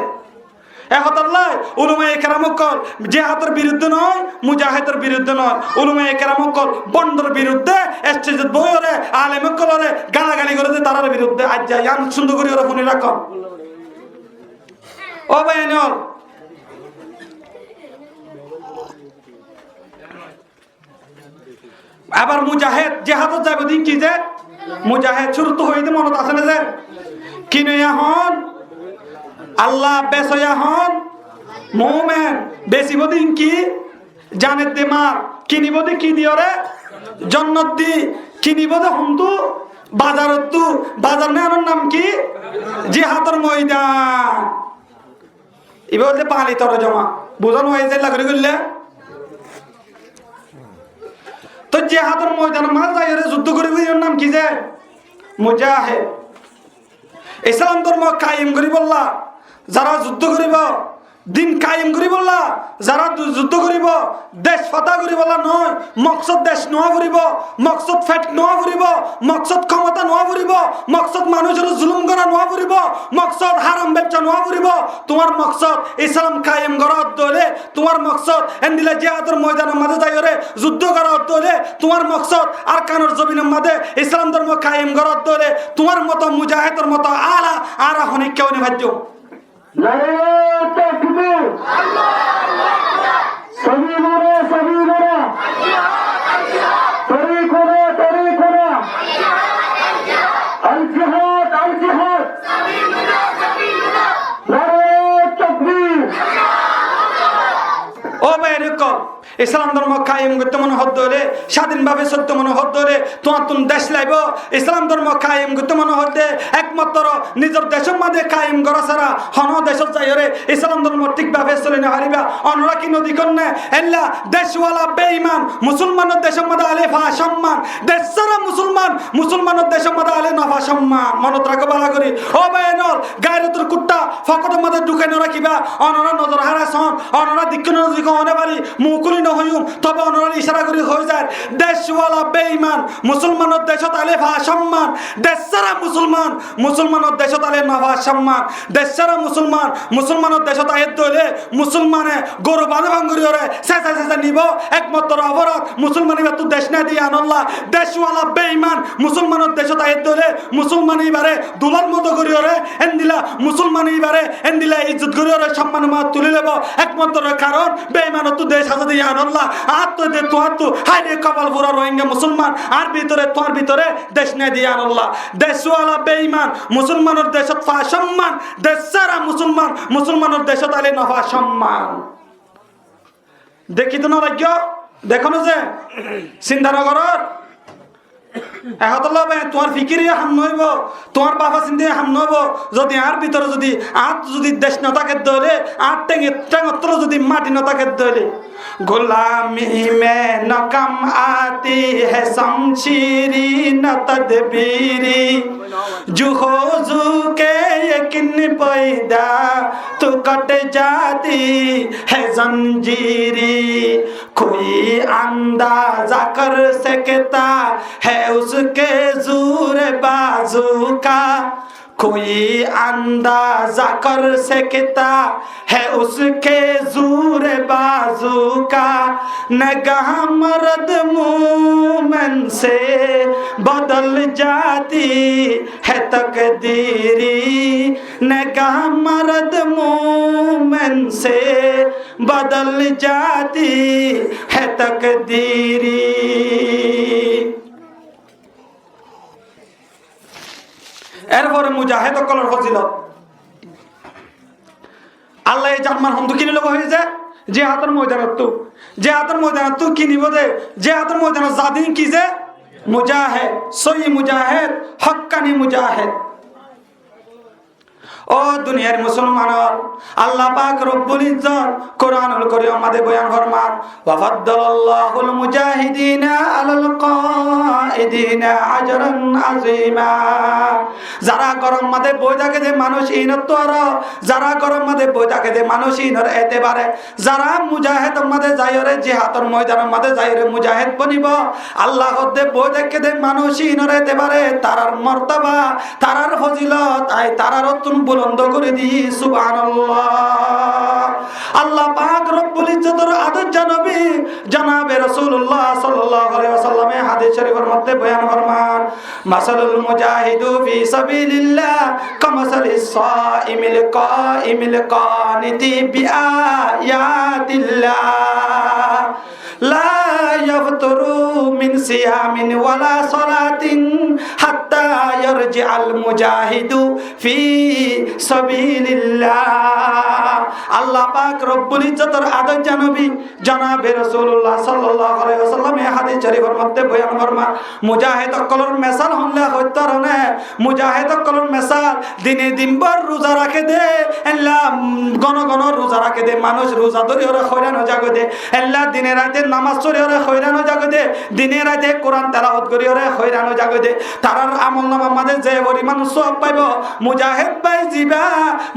এহতাল্লাহ উলামায়ে কেরাম কল জিহাদের বিরুদ্ধে নয়, মুজাহিদের বিরুদ্ধে নয়, উলামায়ে কেরাম কল বন্ডর বিরুদ্ধে স্টেজে বইরে আলেম কলরে গালাগালি করে তারার বিরুদ্ধে আজ যায় সুন্দর করে ওরা ফোনে রাখ। ও ভাই আবার মুজাহিদ জিহাদত যাব দিন কি যে মুজাহিদ শুরু তো হইতে মনত আছে না যে কিনয়া হন আল্লাহ বেসয়া হন মুমিন বেশি বদিন কি জানের দিমাগ কিনিব দি কি দিওরে জান্নাত দি কিনিব দে হন্তু বাজারত বাজার নেওয়ার নাম কি জিহাদের ময়দান এবার পানি তর জমা বোঝানো হয়েছে লাগরে করলে তো জিহাদের ময়দান মাল যাই যুদ্ধ করিব এর নাম কি যে মুজাহিদ। ইসলাম ধর্ম কায়েম করি বললা যারা যুদ্ধ করিব, দিন কায়েম করি বললা যারা যুদ্ধ করিব, দেশ ফাতা করি বলা নয়, মকসদ দেশ নোয়া করিব, মকসদ ফেট নোয়া করিব, মকসদ ক্ষমতা নোয়া করিব, মকসদ মানুষের জুলুম করা নোয়া করিব, মকসদ হারাম ব্যবসা নোয়া করিব। তোমার মকসদ ইসলাম কায়েম করা হলে, তোমার মকসদ এন্দিলা জিহাদের ময়দানের মাঝে যাই রে যুদ্ধ করা হলে, তোমার মকসদ আর কানোর জমিনের মাঝে ইসলাম ধর্ম কায়েম করা হলে, তোমার মতো মুজাহিদের মতো আলা আর হনিক কেউ নিভাজ্য। নারে তাকবীর সবিলুনা সবিলুনা তরিকুনা তরিকুনা আল জিহাদ আল জিহাদ নারে তাকবীর। ও ভাই রেকম ইসলাম ধর্ম কায়েম করতে মনে হতে হলে, স্বাধীনভাবে চলতে মনে হতে হলে তোমার তুমি দেশ লাইব। ইসলাম ধর্ম কায়েম করতে মনে হতে একমাত্র নিজের দেশের মাঝে কায়েম করা ছাড়া হন দেশের যাই রে ইসলাম ধর্ম ঠিকভাবে চলে না হারিবা। অনরা কি নদী কন্যা এল্লা দেশওয়ালা বেঈমান মুসলমানের দেশের মধ্যে আলে ফা সম্মান, দেশ ছাড়া মুসলমান মুসলমানের দেশের মধ্যে আলে নফা সম্মান। মনত রাখো ভালো করি ও ভাই নল গায়রতুল কুত্তা ফকটের মধ্যে ঢুকে নরা কিবা অনরা নজর হারাছন অনরা দিক নজর হনে পারি মুকুলি নহইম তবে অনরা ইশারা করি হয়ে যায় দেশওয়ালা বেঈমান মুসলমানের দেশত আলে ভা সম্মান দেশসারা মুসলমান মুসলমানের দেশত আলে নভা সম্মান দেশসারা মুসলমান মুসলমানের দেশত আয়ের দলে মুসলমানে গরু বাঁধে ভাঙ্গুরিয়রে শেষা শেষা নিব একমাত্র অপরাধ মুসলমান এবার তো দেশ না দিয়ে আনল্লাহ দেশওয়ালা বেঈমান মুসলমানের দেশত আয়ের দলে মুসলমান এবারে দুলার মতো করিয়রে এন্দিলা মুসলমান এবারে এন্দিলা ইজ্জত করিয়রে সম্মান মত তুলে নেব একমাত্র কারণ বেঈমানত তো দেশ হাজা দিয়ে আনল্লাহ আর তো দে তোয়ার তো হাইরে কপাল পুরা রোহিঙ্গা মুসলমান আর ভিতরে তোর ভিতরে দেশ না দিয়ে আনল্লাহ দেশওয়ালা বেঈমান মুসলমানের দেশত ফা সম্মান দেশসারা মুসলমান মুসলমানের দেশত আলে নফা সম্মান দেখি তো না রাজ্য দেখো না যে সিন্ধানগরের তোমার ফিকিরে হাম নইব তোমার বাবা চিন্তা হাম নইব যদি আর ভিতরে যদি আর যদি দেশ নতাকে দলে আর টেঙত্র যদি মাটি নতাকে দলে गुलामी में नकम आती है शमशीरी न तदबीरी जुहोजू के यकीन पैदा तो कट जाती है जंजीरी कोई अंदाजा कर सकता है उसके जोर बाजू का कोई अंदाजा कर सकता है उसके जोर बाजू का नगाह मर्द मोमन से बदल जाती है तकदीरी नगाह मर्द मोमन से बदल जाती है तकदीरी এরপরে মুজাহিদ কলর ফজিলত আল্লাহ এই জার্মান হন্দু কিনে লোক হয়েছে যে হাতের ময়দানত তো কিনিব দে যে হাতের ময়দানত জাদিন কি যে মুজাহিদ সহি মুজাহিদ হক্কানি মুজাহিদ ও দুনিয়ার মুসলমান আল্লাহ পাক রব্বুল ইজ্জত কোরআনুল কারীম আমাদের বয়ান ফরমান ওয়া ফাদ্দালাল্লাহুল মুজাহিদিনা আলাল কাইদিনা আজরান আযীমা যারা গরম মাঝে বই থাকে যে মানুষ ইনত আর যারা গরম মাঝে বই থাকে যে মানুষ ইনর এতেবারে যারা মুজাহিদ মাঝে যায়রে জিহাদের ময়দানের মাঝে যায়রে মুজাহিদ বনিব আল্লাহ হদে বই থাকে যে মানুষ ইনর এতেবারে তারার মর্তবা তারার ফজিলত আই তারার তুন বুলন্দ করে দি সুবহানাল্লাহ আল্লাহ পাক রব্বুল ইজ্জতের আদর জানবি জনাবে রাসূলুল্লাহ সাল্লাল্লাহু আলাইহি ওয়াসাল্লামে হাদিস শরীফের মধ্যে বয়ান ফরমান মাসালুল মুজাহিদু ফি সাবিলিল্লাহ কামাসালিস সাইমিল কাইমিল কানিতি বিআয়াতিল্লাহ লা ইয়াফতুরু মিন সিয়ামিন ওয়ালা সালাতিন হাত্তা ইয়ারজিআল মুজাহিদু ফি সাবিলিল্লাহ আল্লাহ পাক রব্বুল ইজ্জতের আদর জানবি জনাবে রাসূলুল্লাহ সাল্লাল্লাহু আলাইহি ওয়াসাল্লাম এই হাদিস শরীফের মধ্যে বয়ান ফরমান মুজাহিদ কলর মেসাল হলে হইতারনে মুজাহিদ কলর মেসাল দিনে দিনভর রোজা রাখে দে আল্লাহ গণ গণ রোজা রাখে দে মানুষ রোজা ধরে ওরে হয়রান জাগে দে আল্লাহ দিনে রাতে নামাজ পড়ে ওরে হয়রান জাগে দে দিনে রাতে কোরআন তেলাওয়াত করে ওরে হয়রান জাগে দে তারার আমলনামা মাঝে যে পরিমাণ সওয়াব পাইব মুজাহিদ ভাই জিবা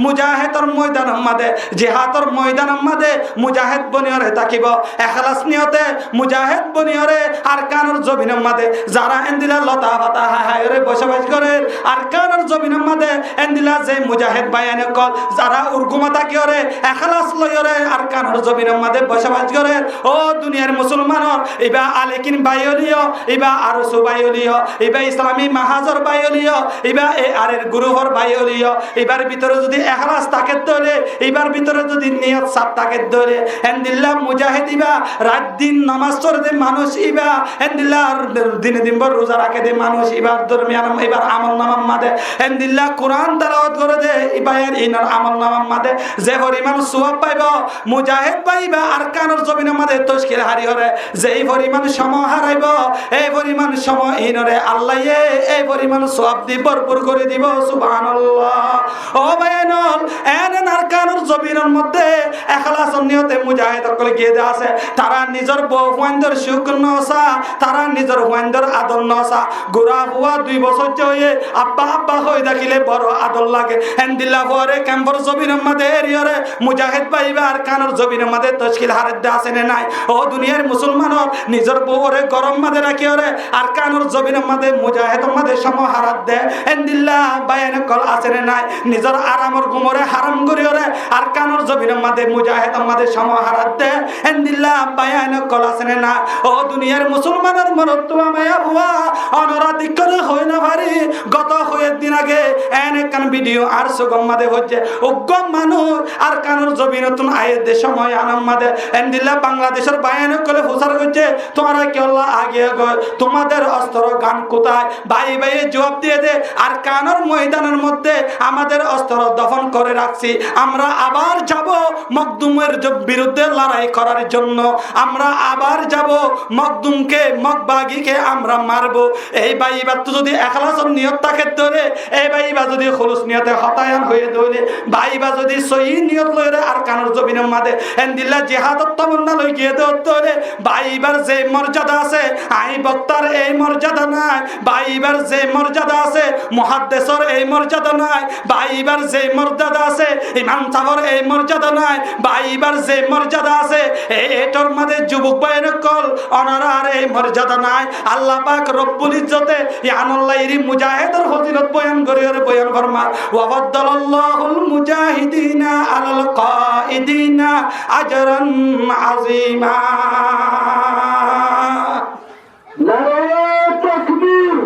মুজাহিদর ময়দানের মাঝে জিহাদর ময়দানের মাঝে মুজাহিদ বনিয়রে থাকিব ইখলাস নিয়তে মুজাহিদ বনিয়রে আরকানুর জমিনের মাঝে যারা এন্দিলা লতা পাতা হায়রে বসবাস করে আরকানুর জমিনের মাঝে এন্দিলা যে মুজাহিদ বাইয়ানে কল যারা উরগুমা থাকিওরে ইখলাস লয়রে আরকানুর জমিনের মাঝে বসবাস করে ও দুনিয়ার মুসলমানর ইবা আলেকিন বাইলিও ইবা আরসু বাইলিও ইবা ইসলামী মাহাজর বাইলিও ইবা এ আরের গুরুহর বাইলিও এবার ভিতরে যদি ইখলাস থাকে দলে এবার ভিতরে যদি নিয়ত সাফ থাকে দলে এন্দিল্লাহ মুজাহিদ ইবা রাত দিন নামাজ পড়ে দে মানুষ ইবা এন্দিল্লাহ দিনে দিনভর রোজা রাখে দে মানুষ এবার দরমিয়ান এবার আমলনামার মাঝে এন্দিল্লাহ কোরআন তেলাওয়াত করে দে ইবায়ের ইনার আমলনামার মাঝে যে পরিমাণ সওয়াব পাইব মুজাহিদ পাইবা আরকানুর জমিনের মাঝে তশকিল হারি হরে যে এই পরিমাণ সময় হারাইব এই পরিমাণ সময় ইনরে আল্লাহ এই পরিমাণ সওয়াব দি ভরপুর করে দিব সুবহানাল্লাহ ও বায়ানল এন আরকানুর জমিনের মধ্যে এখলাস নিয়তে মুজাহিদ সকল গিয়ে দেওয়া আছে তারা নিজের বউ হুয়াইন্দর সুখ নসা তারা নিজের হুয়াইন্দর আদর নসা গোড়া বুয়া 2 বছর হয়ে আব্বা আব্বা হয়ে দেখিলে বড় আদর লাগে এন্দিল্লা পরে ক্যাম্পর জমিনের মধ্যে এরিয়রে মুজাহিদ পাইবা আর কানোর জমিনের মধ্যে তশকিল হারের দে আসে নাই ও দুনিয়ার মুসলমানর নিজের বউরে গরম মাঝে রাখি ওরে আর কানোর জমিনের মধ্যে মুজাহিদের মধ্যে সম হারাত দে এন্দিল্লা বায়ানে কল আসে নাই নিজের আরামর গুমরে হারাম করি ওরে আর কানোর জমিনের মধ্যে মুজাহিদের মধ্যে সম হারাত দে এন্দিল্লা বায়ানে কল আসে না ও দুনিয়ার মুসলমানের মরত্ব মায়া বুয়া অনরাধিক করে হই না পারি গত হয়ে দিন আগে এনে কান ভিডিও আর সুগম মাঝে হচ্ছে উগ্গম মানুষ আর কানোর জমিনতুন আয়ের দে সময় আনাম মাঝে এন্দিল্লা বাংলাদেশের বায়ানে কলে ফুসার করছে তোমরা কি আল্লাহ আগে তোমাদের অস্ত্র গান কোথায় ভাই ভাই জবাব দিয়ে দে আর কানোর ময়দানের মধ্যে আমাদের অস্ত্র দফন করে রাখছি আমরা আবার যাব মকদুমের বিরুদ্ধে লড়াই করার জন্য আমরা আবার যাব মকদুমকে মকবাগিকে আমরা মারবো এই ভাইবার তো যদি এখলাসের নিয়ত থাকে ধরে এই ভাইবা যদি খুলুস নিয়তে হতায়ান হয়ে ধরে ভাইবা যদি সহি নিয়ত লইরে আর কানোর জমিনের মাঝে এন্দিল্লা জিহাদত তমন্না লই গিয়ে ধরে ভাইবার যে মর্যাদা আছে আই বক্তার এই মর্যাদা নাই ভাইবার যে মর্যাদা আছে মুহাদ্দিসের এই মর্যাদা নাই ভাইবার যে মর্যাদা আছে ইমাম সাহেবের এই মর্যাদা নাই ভাইবার যে মর্যাদা আছে এটার মধ্যে যুবক ভাইয়ের কল অনারার এই মর্যাদা নাই আল্লাহ পাক রব্বুল ইজ্জতে ইয়ানুল্লাহি মুজাহিদের ফজিলত বয়ান করে বয়ান ফরমা ওয়া বাদালাল্লাহুল মুজাহিদিনা আলাল কাইদিনা আজরান আযীমা নারে তাকবীর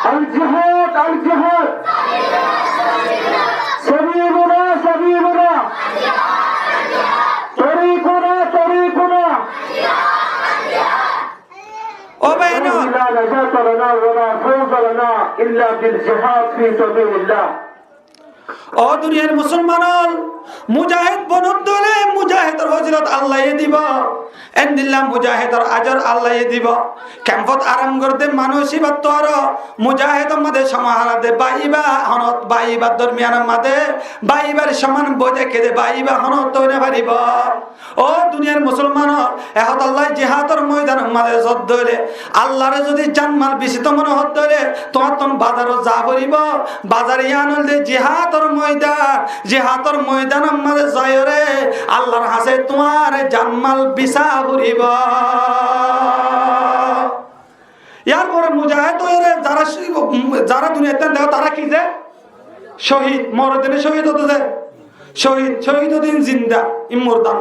আল জিহাদ সাবিলুনা তরিকুনা ও ভাইনো لا نجاة لنا ولا فوز لنا إلا بالجهاد في سبيل الله ও দুনিয়ার মুসলমান মুজাহিদ বনদলে মুজাহিদের ফজিলত আল্লাহ দিব এন্দিল্লাহ মুজাহিদের আজর আল্লাহ দিব ক্যাম্পত আরাম করতে মানসিবাত তোর মুজাহিদের মধ্যে সমাহারা দে বাইবা হনত বাইবার দরমিয়ানের মধ্যে বাইবার সমান বোঝে কেদে বাইবা হনত তৈরি পারিব ও দুনিয়ার মুসলমান এহত আল্লাহ জিহাদের ময়দানের মধ্যে যত ধরে আল্লাহরে যদি জানমাল বিচিত মনে হত ধরে তোমার তখন বাজারও যা করিব বাজারে আনল দে জিহাদের ময়দানের মধ্যে যায় রে আল্লাহর হাসে তোমার জানমাল বিছা করিব ইয়ার পরে মুজাহিদ যারা দুনিয়াতে দেখো তারা কি যে শহীদ মরদিনে শহীদ হতে যায় শহীদ দিন জিন্দা ইমরদান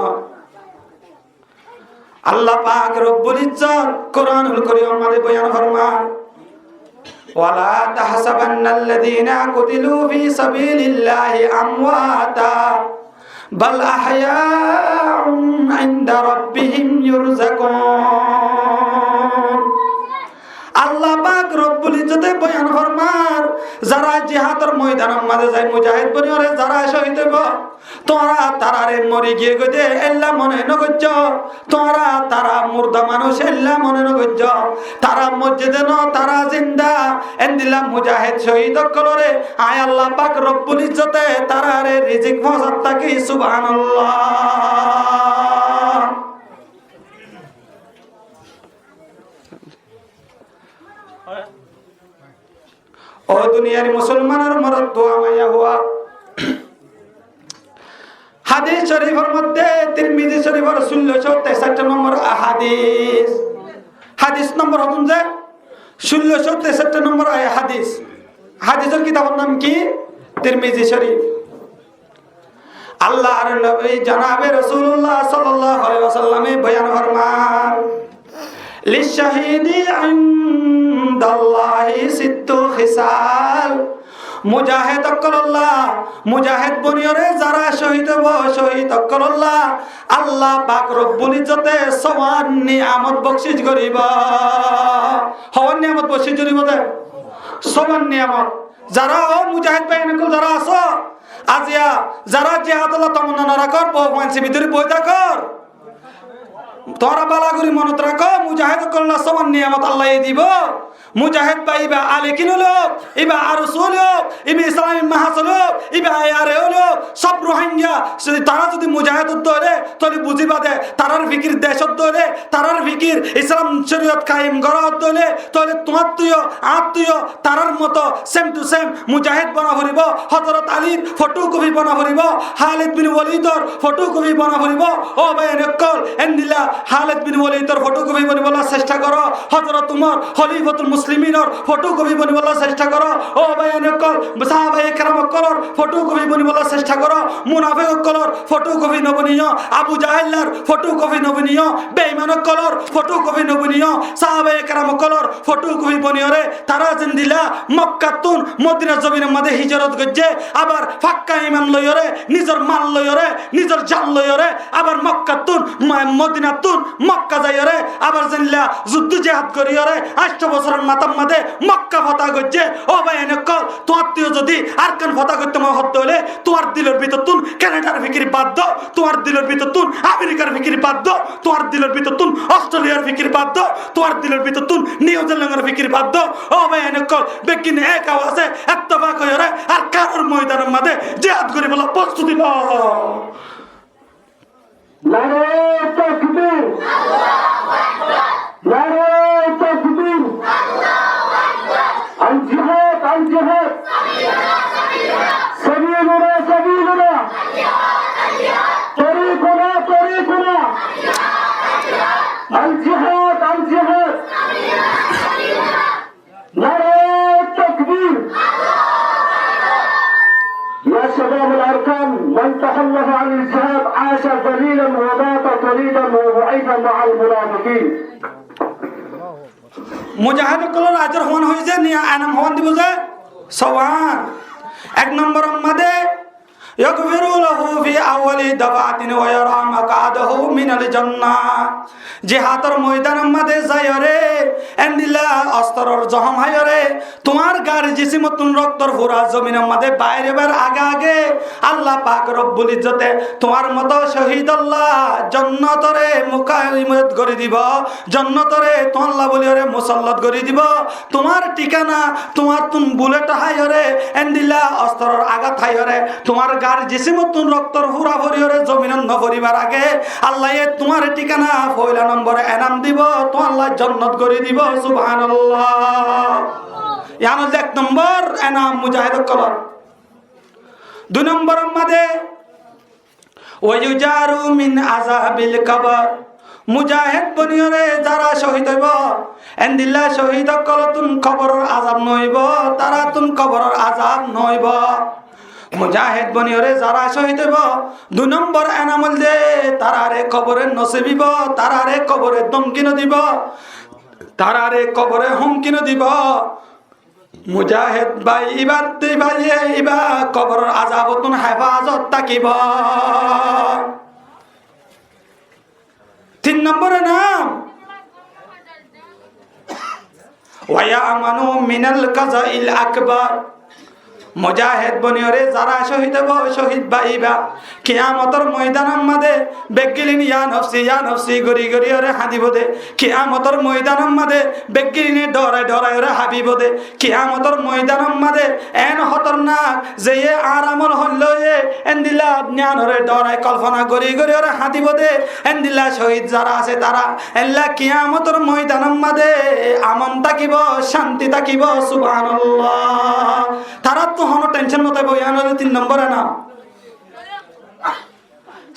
আল্লাহ পাক রব্বুল ইজ্জত কোরআনুল কারীমের মধ্যে বয়ান ফরমান ওয়ালা তাহসাবান্নাল্লাযীনা কুতিলু ফি সাবিলিল্লাহি আমওয়াতা বাল আহয়াউন ইনদা রাব্বিহিম ইরযাকুন আল্লাহ পাক রব্বুল ইজ্জতে বয়ান ফরমান যারা জিহাদের ময়দানের মাঝে যায় মুজাহিদ বনিরে যারা শহীদ হইব তোরা তারারে মরি গিয়ে গদে এল্লা মনে নগজ্জ তারা মুর্দা মানুষ এল্লা মনে নগজ্জ তারা মসজিদে ন তারা জিন্দা এন্দিল্লা মুজাহিদ শহীদ কলরে আয় আল্লাহ পাক রব্বুল ইজ্জতে তারারে রিজিক পৌঁছাত থাকি সুবহানাল্লাহ ও দুনিয়ার মুসলমানের মরদ দোয়া মাইয়া হুয়া হাদিস শরীফের মধ্যে তিরমিজি শরীফের 1663 নম্বর হাদিস নম্বর হতুন যে 1663 নম্বর হাদিসের কিতাবের নাম কি তিরমিজি শরীফ আল্লাহর নবী জনাবে রাসূলুল্লাহ সাল্লাল্লাহু আলাইহি ওয়াসাল্লামে বয়ান ফরমান লিশাহিদি ইনদাল্লাহি সিত্তু খিসাল মুজাহিদ আল্লাহ মুজাহিদ বনিয়রে যারা শহীদ হব শহীদ আল্লাহ আল্লাহ পাক রব্বুল ইজ্জতে সওয়াব নিয়ামত বখশিশ করিব হওয়ার নিয়ামত বখশিশ করিব দে সওয়াব নিয়ামত যারা ও মুজাহিদ বাইনকল যারা আছো আজিয়া যারা জিহাদুল্লাহ তমন্না না রাখর পৌঁছে ভিতরে বই থাকর তোরা বালাগুড়ি মনত রাখো মুজাহিদ আল্লাহ সওয়াব নিয়ামত আল্লাহ দিব মুজাহিদ পাইবা আলে কিনলো ইবা আরসুল ইবা ইসলামী মাহাসল ইবা আয়ারে হলো সব রোহিঙ্গা তারা যদি মুজাহিদ হলে তাহলে বুঝিবা দে তারার ফিকির দেশত হলে তারার ফিকির ইসলাম শরীয়ত কায়েম করা হলে তাহলে তোমার তুইও আত্মীয় তারার মতো সেম টু সেম মুজাহিদ বনা ভরিব হযরত আলীর ফটোকপি বনা ভরিব খালিদ বিন ওয়ালিদর ফটোকপি বনা ভরিব ও ভাই নকল এন্দিলা খালিদ বিন ওয়ালিদর ফটোকপি বনিবলা চেষ্টা করো হযরত উমর খলিফাতুল মুসলিমিনর ফটোকপি বনিবলা চেষ্টা করো ও ভাই নকল সাহাবায়ে কেরাম কলর ফটোকপি বনিবলা চেষ্টা করো মুনাফিক কলর ফটোকপি নবনিয় আবু জাহেলার ফটোকপি নবনিয় বেঈমান কলর ফটোকপি নবনিয় সাহাবায়ে কেরাম কলর ফটোকপি বনিয়রে তারা জিন্দিলা মক্কাতুন মদিনা জমিনের মধ্যে হিজরত করছে আবার ফাক্কা ইমান লয়রে নিজের মাল লয়রে নিজের জান লয়রে আবার মক্কাতুন মদিনাতুন মক্কা যায়রে আবার জিন্দিলা যুদ্ধ জিহাদ করিয়রে 8 বছরের মাথার মধ্যে মক্কা ফতা করছে ও ভাই এনেকল তোমার তুই যদি আরকান ফতা করতে মহত্ব হলে তোমার দিলের ভিতর তুন কানাডার ফিকির বাদ দাও তোমার দিলের ভিতর তুন আমেরিকার ফিকির বাদ দাও তোমার দিলের ভিতর তুন অস্ট্রেলিয়ার ফিকির বাদ দাও তোমার দিলের ভিতর তুন নিউজিল্যান্ডের ফিকির বাদ দাও ও ভাই এনেকল বেকিন এক আওয়াজে ইত্তেফাক হইরে আর কারোর ময়দানের মধ্যে জিহাদ করে বলা প্রস্তুতি নাও নারে তাকবীর নারে তাকবীর আল জিহাদ সাবিলুনা সাবিলুনা তরিকুনা আল জিহাদ নারে তাকবীর يا شباب الأركان من تخلف عن الجهاد عاش ذليلا ومات طريدا وبعيدا مع المنافقين মুজাহিদ কলর আজর হওয়ান হয়েছে নিয়ে আনাম হওয়ান দিব যে সওয়ান এক নম্বর মধ্যে ইয়াগফিরু লাহু ফি আউয়ালি দাফাতিন ওয়া ইয়ারা মাকাদাহু মিনাল জান্নাহ জিহাদের ময়দানের মধ্যে যায়রে এন্দিলা অস্ত্রর জহম হায়রে তোমার গার জিসিমতুন রক্তর ফুরা জমিনের মধ্যে বাইরে বার আগে আল্লাহ পাক রব্বুল ইজ্জতে তোমার মতো শহীদ আল্লাহ জান্নাতরে মুকাইমত করে দিব জান্নাতরে তো আল্লাহ বলিরে মুসাল্লাত করে দিব তোমার ঠিকানা তোমার তুন বুলেট হায়রে এন্দিলা অস্ত্রর আঘাত হায়রে তোমার গার জিসিমতুন রক্তর ফুরা ভরিরে জমিনের নভরিবার আগে আল্লাহ তোমার ঠিকানা পয়লা নম্বরে এনাম দিব তো আল্লাহ জান্নাত করে দিব সুবহানাল্লাহ ইয়ানো এক নম্বর এনাম মুজাহিদ কলর দুই নম্বরের মধ্যে ওয়ায়ুজারু মিন আযাবিল কবর মুজাহিদ বনিয়রে যারা শহীদ হইব এন্দিল্লা শহীদ কলতুন কবরের আযাব নইব তারা তুন কবরের আযাব নইব মুজাহিদ বনিয়রে যারা শহীদ হইব দুই নম্বর এনামল দে তারারে কবরে নসিবিব তারারে কবরে দমকিন দিব তারারে কবরে হুমকিন দিব মুজাহিদ ভাই ইবার তুই ভাই ইবা কবরের আযাবতুন হেফাজত তাকিব তিন নম্বরে নাম ওয়া আমানু মিনাল কাযাইল আকবার মুজাহিদ বনিয়রে যারা শহীদ হব শহীদ বাইবা কিয়ামতের ময়দানের মধ্যে বেগিলিন ইয়া নফসি গরি গরি ওরে হাদিব দে কিয়ামতের ময়দানের মধ্যে বেগিলিনে ডরাই ওরে হাবিব দে কিয়ামতের ময়দানের মধ্যে এন খতরনাক যে আরামল হল্লো এন্দিলা জ্ঞান ওরে ডরাই কল্পনা গরি গরি ওরে হাদিব দে এন্দিলা শহীদ যারা আছে তারা এল্লা কিয়ামতের ময়দানের মধ্যে আমন থাকিব শান্তি থাকিব সুবহানাল্লাহ তারা তো হনো টেনশন নতাই বয়ানো তিন নম্বরে না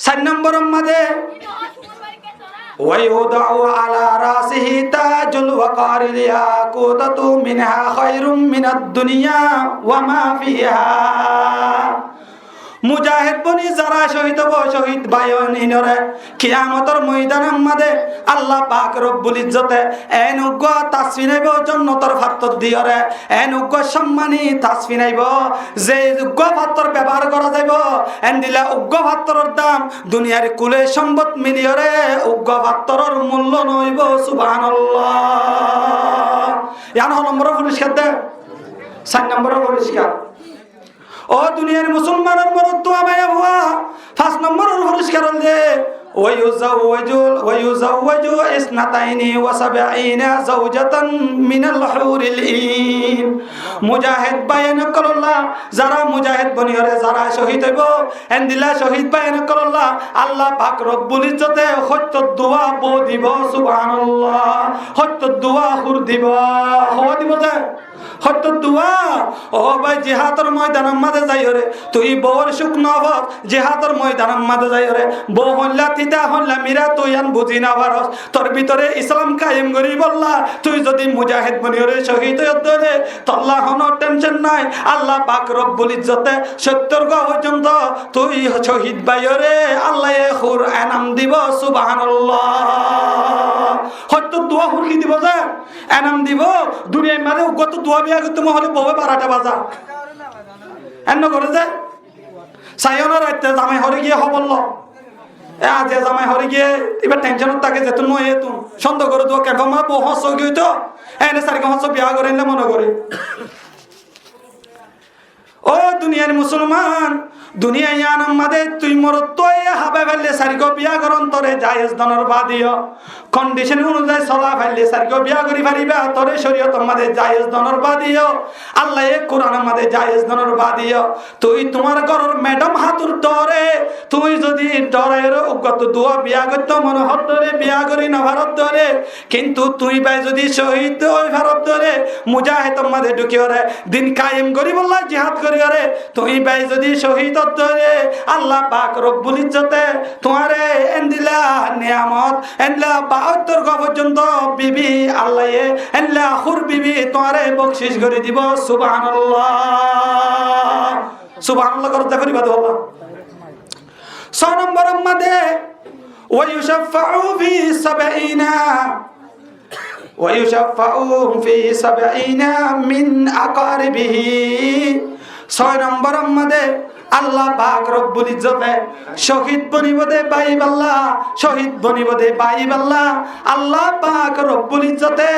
চার নম্বরের মধ্যে ওয়ায়ুদাউ আলা রাসিহি তাজুল ওয়াকারিল ইয়াকুতাতু মিনহা খায়রুম মিনাদ দুনিয়া ওয়া মা ফিহা মুজাহিদ বনি যারা শহীদ হব শহীদ বায়ন ইনরে কিয়ামতের ময়দানের মধ্যে আল্লাহ পাক রব্বুল ইজ্জতে এন উগ্র তাসফিনাইব জান্নাতের পাত্র দিয়রে এন উগ্র সম্মানী তাসফিনাইব যে উগ্র পাত্র ব্যবহার করা যাইব এন দিলা উগ্র পাত্রর দাম দুনিয়ার কুলে সম্পদ মিলিয়রে উগ্র পাত্রর মূল্য নইব সুবহানাল্লাহ ইয়ান নম্বর পরিষ্কার দে 4 নম্বর পরিষ্কার ও দুনিয়ার মুসলমানের মরদ তো আমায় হওয়া 5 নম্বরের পরিষ্কার হল যে ويزوج 72 زوجة من الحور العين মুজাহিদ বায়ান করল্লাহ যারা মুজাহিদ বনিয়রে যারা শহীদ হইব এন্দিলা শহীদ বায়ান করল্লাহ আল্লাহ পাক রব্বুল ইজ্জতে সত্য দোয়া বো দিব সুবহানাল্লাহ সত্য দোয়া হুর দিব হওয়া দিব যে সত্য দোয়া ও ভাই জিহাদের ময়দানের মাঝে যাইরে তুই বউর সুখ নবত জিহাদের ময়দানের মাঝে যাইরে বউ হল্লা তিতা হল্লা মিরা তুই আন বুঝি না পারস তোর ভিতরে ইসলাম কায়েম করি বললা তুই যদি মুজাহিদ বনিয়রে শহীদ হইতে তল্লা কোনো টেনশন নাই আল্লাহ পাক রব্বুল ইজ্জতে 70 গা পর্যন্ত তুই শহীদ বাইরে আল্লাহ খুর এনাম দিব সুবহানাল্লাহ হয়তো দোয়া হুরকি দিব যে এনাম দিব দুনিয়ায় মানে কত দোয়া বিয়া করতে মহলে বউে 12টা বাজা এন্ন করে যে সাইয়না রাইতে জামাই হরে গিয়ে হবল্ল আজ জামাই হরে গিয়ে এবার টেনশন থাকে যে তুই নয় তুই সন্দেহ করে দোয়া কেন মা বউ হস গিয়ে তো এনে সারিকে হস বিয়া করে না মনে করে ও দুনিয়ার মুসলমান দুনিয়া ইয়ানাম মাদে তুই মর তোই হাবে ফেললে সারিকে বিয়া করন তোরে জায়েজ দনর বাদিও কন্ডিশন অনুযায়ী চলা ফেললে সারিকে বিয়া করি পারিবা তোরে শরীয়তের মাদে জায়েজ দনর বাদিও আল্লাহ এ কোরআনের মাদে জায়েজ দনর বাদিও তুই তোমার ঘরের ম্যাডাম হাতুর ডরে তুই যদি ডরের উগত দোয়া বিয়া করতে মনে হত ধরে বিয়া করি না ভারত ধরে কিন্তু তুই ভাই যদি শহীদ ওই ভারত ধরে মুজাহিদের মাদে ঢুকিও রে দিন কায়েম করি বললা জিহাদ করি রে তুই ভাই যদি শহীদ ধরে আল্লাহ পাক রব্বুল ইজ্জতে তোমারে এন্দিলা নিয়ামত এন্দিলা 72 গা পর্যন্ত বিবি আল্লাহ এন্দিলা খুর বিবি তোমারে বকশিশ করে দিব সুবহানাল্লাহ সুবহানাল্লাহ করতে পারিবা তো আল্লাহ 6 নম্বর মধ্যে ওয়ায়ুশাফাউ ফি 70 মিন আকারিবিহি 6 নম্বর মধ্যে আল্লাহ পাক রব্বুল ইজ্জতে শহীদ বনিবদে বাইবাল্লাহ শহীদ বনিবদে বাইবাল্লাহ আল্লাহ পাক রব্বুল ইজ্জতে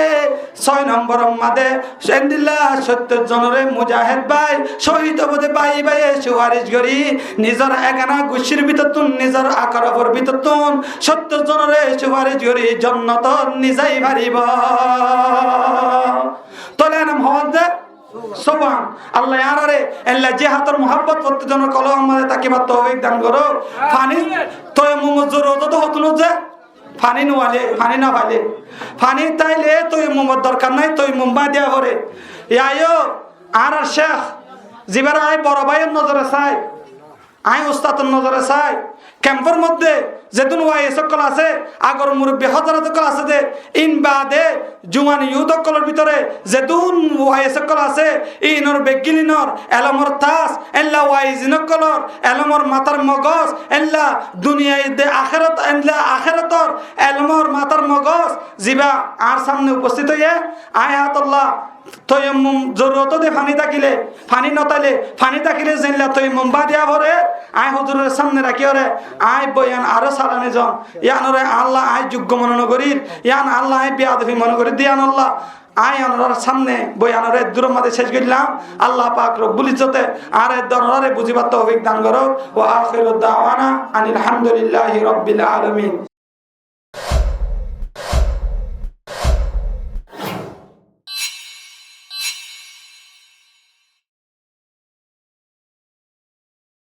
6 নম্বর মধ্যে সেন্দিল্লাহ 70 জনরে মুজাহিদ ভাই শহীদ বদে বাই বাই সুপারিশ করি নিজের একানা গুছির ভিতরতুন নিজের আকারফর ভিতরতুন 70 জনরে সুপারিশ করি জান্নাত নিজেই পারিব তোলে নাম হওয়া সুবহান আল্লাহ ইয়ারে আল্লাহ জিহাদের মোহাব্বত করতে জন্য কলম আমাদের তাকিবাত তৌফিক দান করো পানি তো মুমজুর তো হতলো যে পানি নওয়ালে পানি না পাইলে পানি তাইলে তো মুমত দরকার নাই তো মুম্বা দিয়া করে ইয়ায়ো আর শেখ জিবার আই বড় ভাইয়ের নজরে চাই আই উস্তাদের নজরে চাই ক্যাম্পের মধ্যে যেতুন ওয়াই সকল আছে আগর মুরব্বী হযরত সকল আছে যে ইন বাদে জুমান ইউথ সকলের ভিতরে যেতুন ওয়াই সকল আছে ইনর বেগিলিনর এলমর তাস এল্লা ওয়াই জিনকলর এলমর মাতার মগজ এল্লা দুনিয়ায় দে আখিরাত এল্লা আখিরাতর এলমর মাতার মগজ জিবা আর সামনে উপস্থিত হয়ে আয়াতুল্লাহ তয়ম্মুম জরুরত দে পানি থাকিলে পানি নতাইলে পানি থাকিলে জেনলা তয়ম্মুম বাদিয়া ভরে আই হুজুরের সামনে রাখি ওরে আই বয়ান আরো সালানে জন ইয়ানরে আল্লাহ আই যোগ্য মনে করির ইয়ান আল্লাহ আই বিয়াদফি মনে করি দিয়ান আল্লাহ আই আনার সামনে বয়ানরে দূর মাঝে শেষ করলাম আল্লাহ পাক রব্বুল ইজ্জতে আরে দরবারে বুঝিবার তৌফিক দান করো ওয়া আখিরুদ দাওয়ানা আনিল হামদুলিল্লাহি রাব্বিল আলামিন।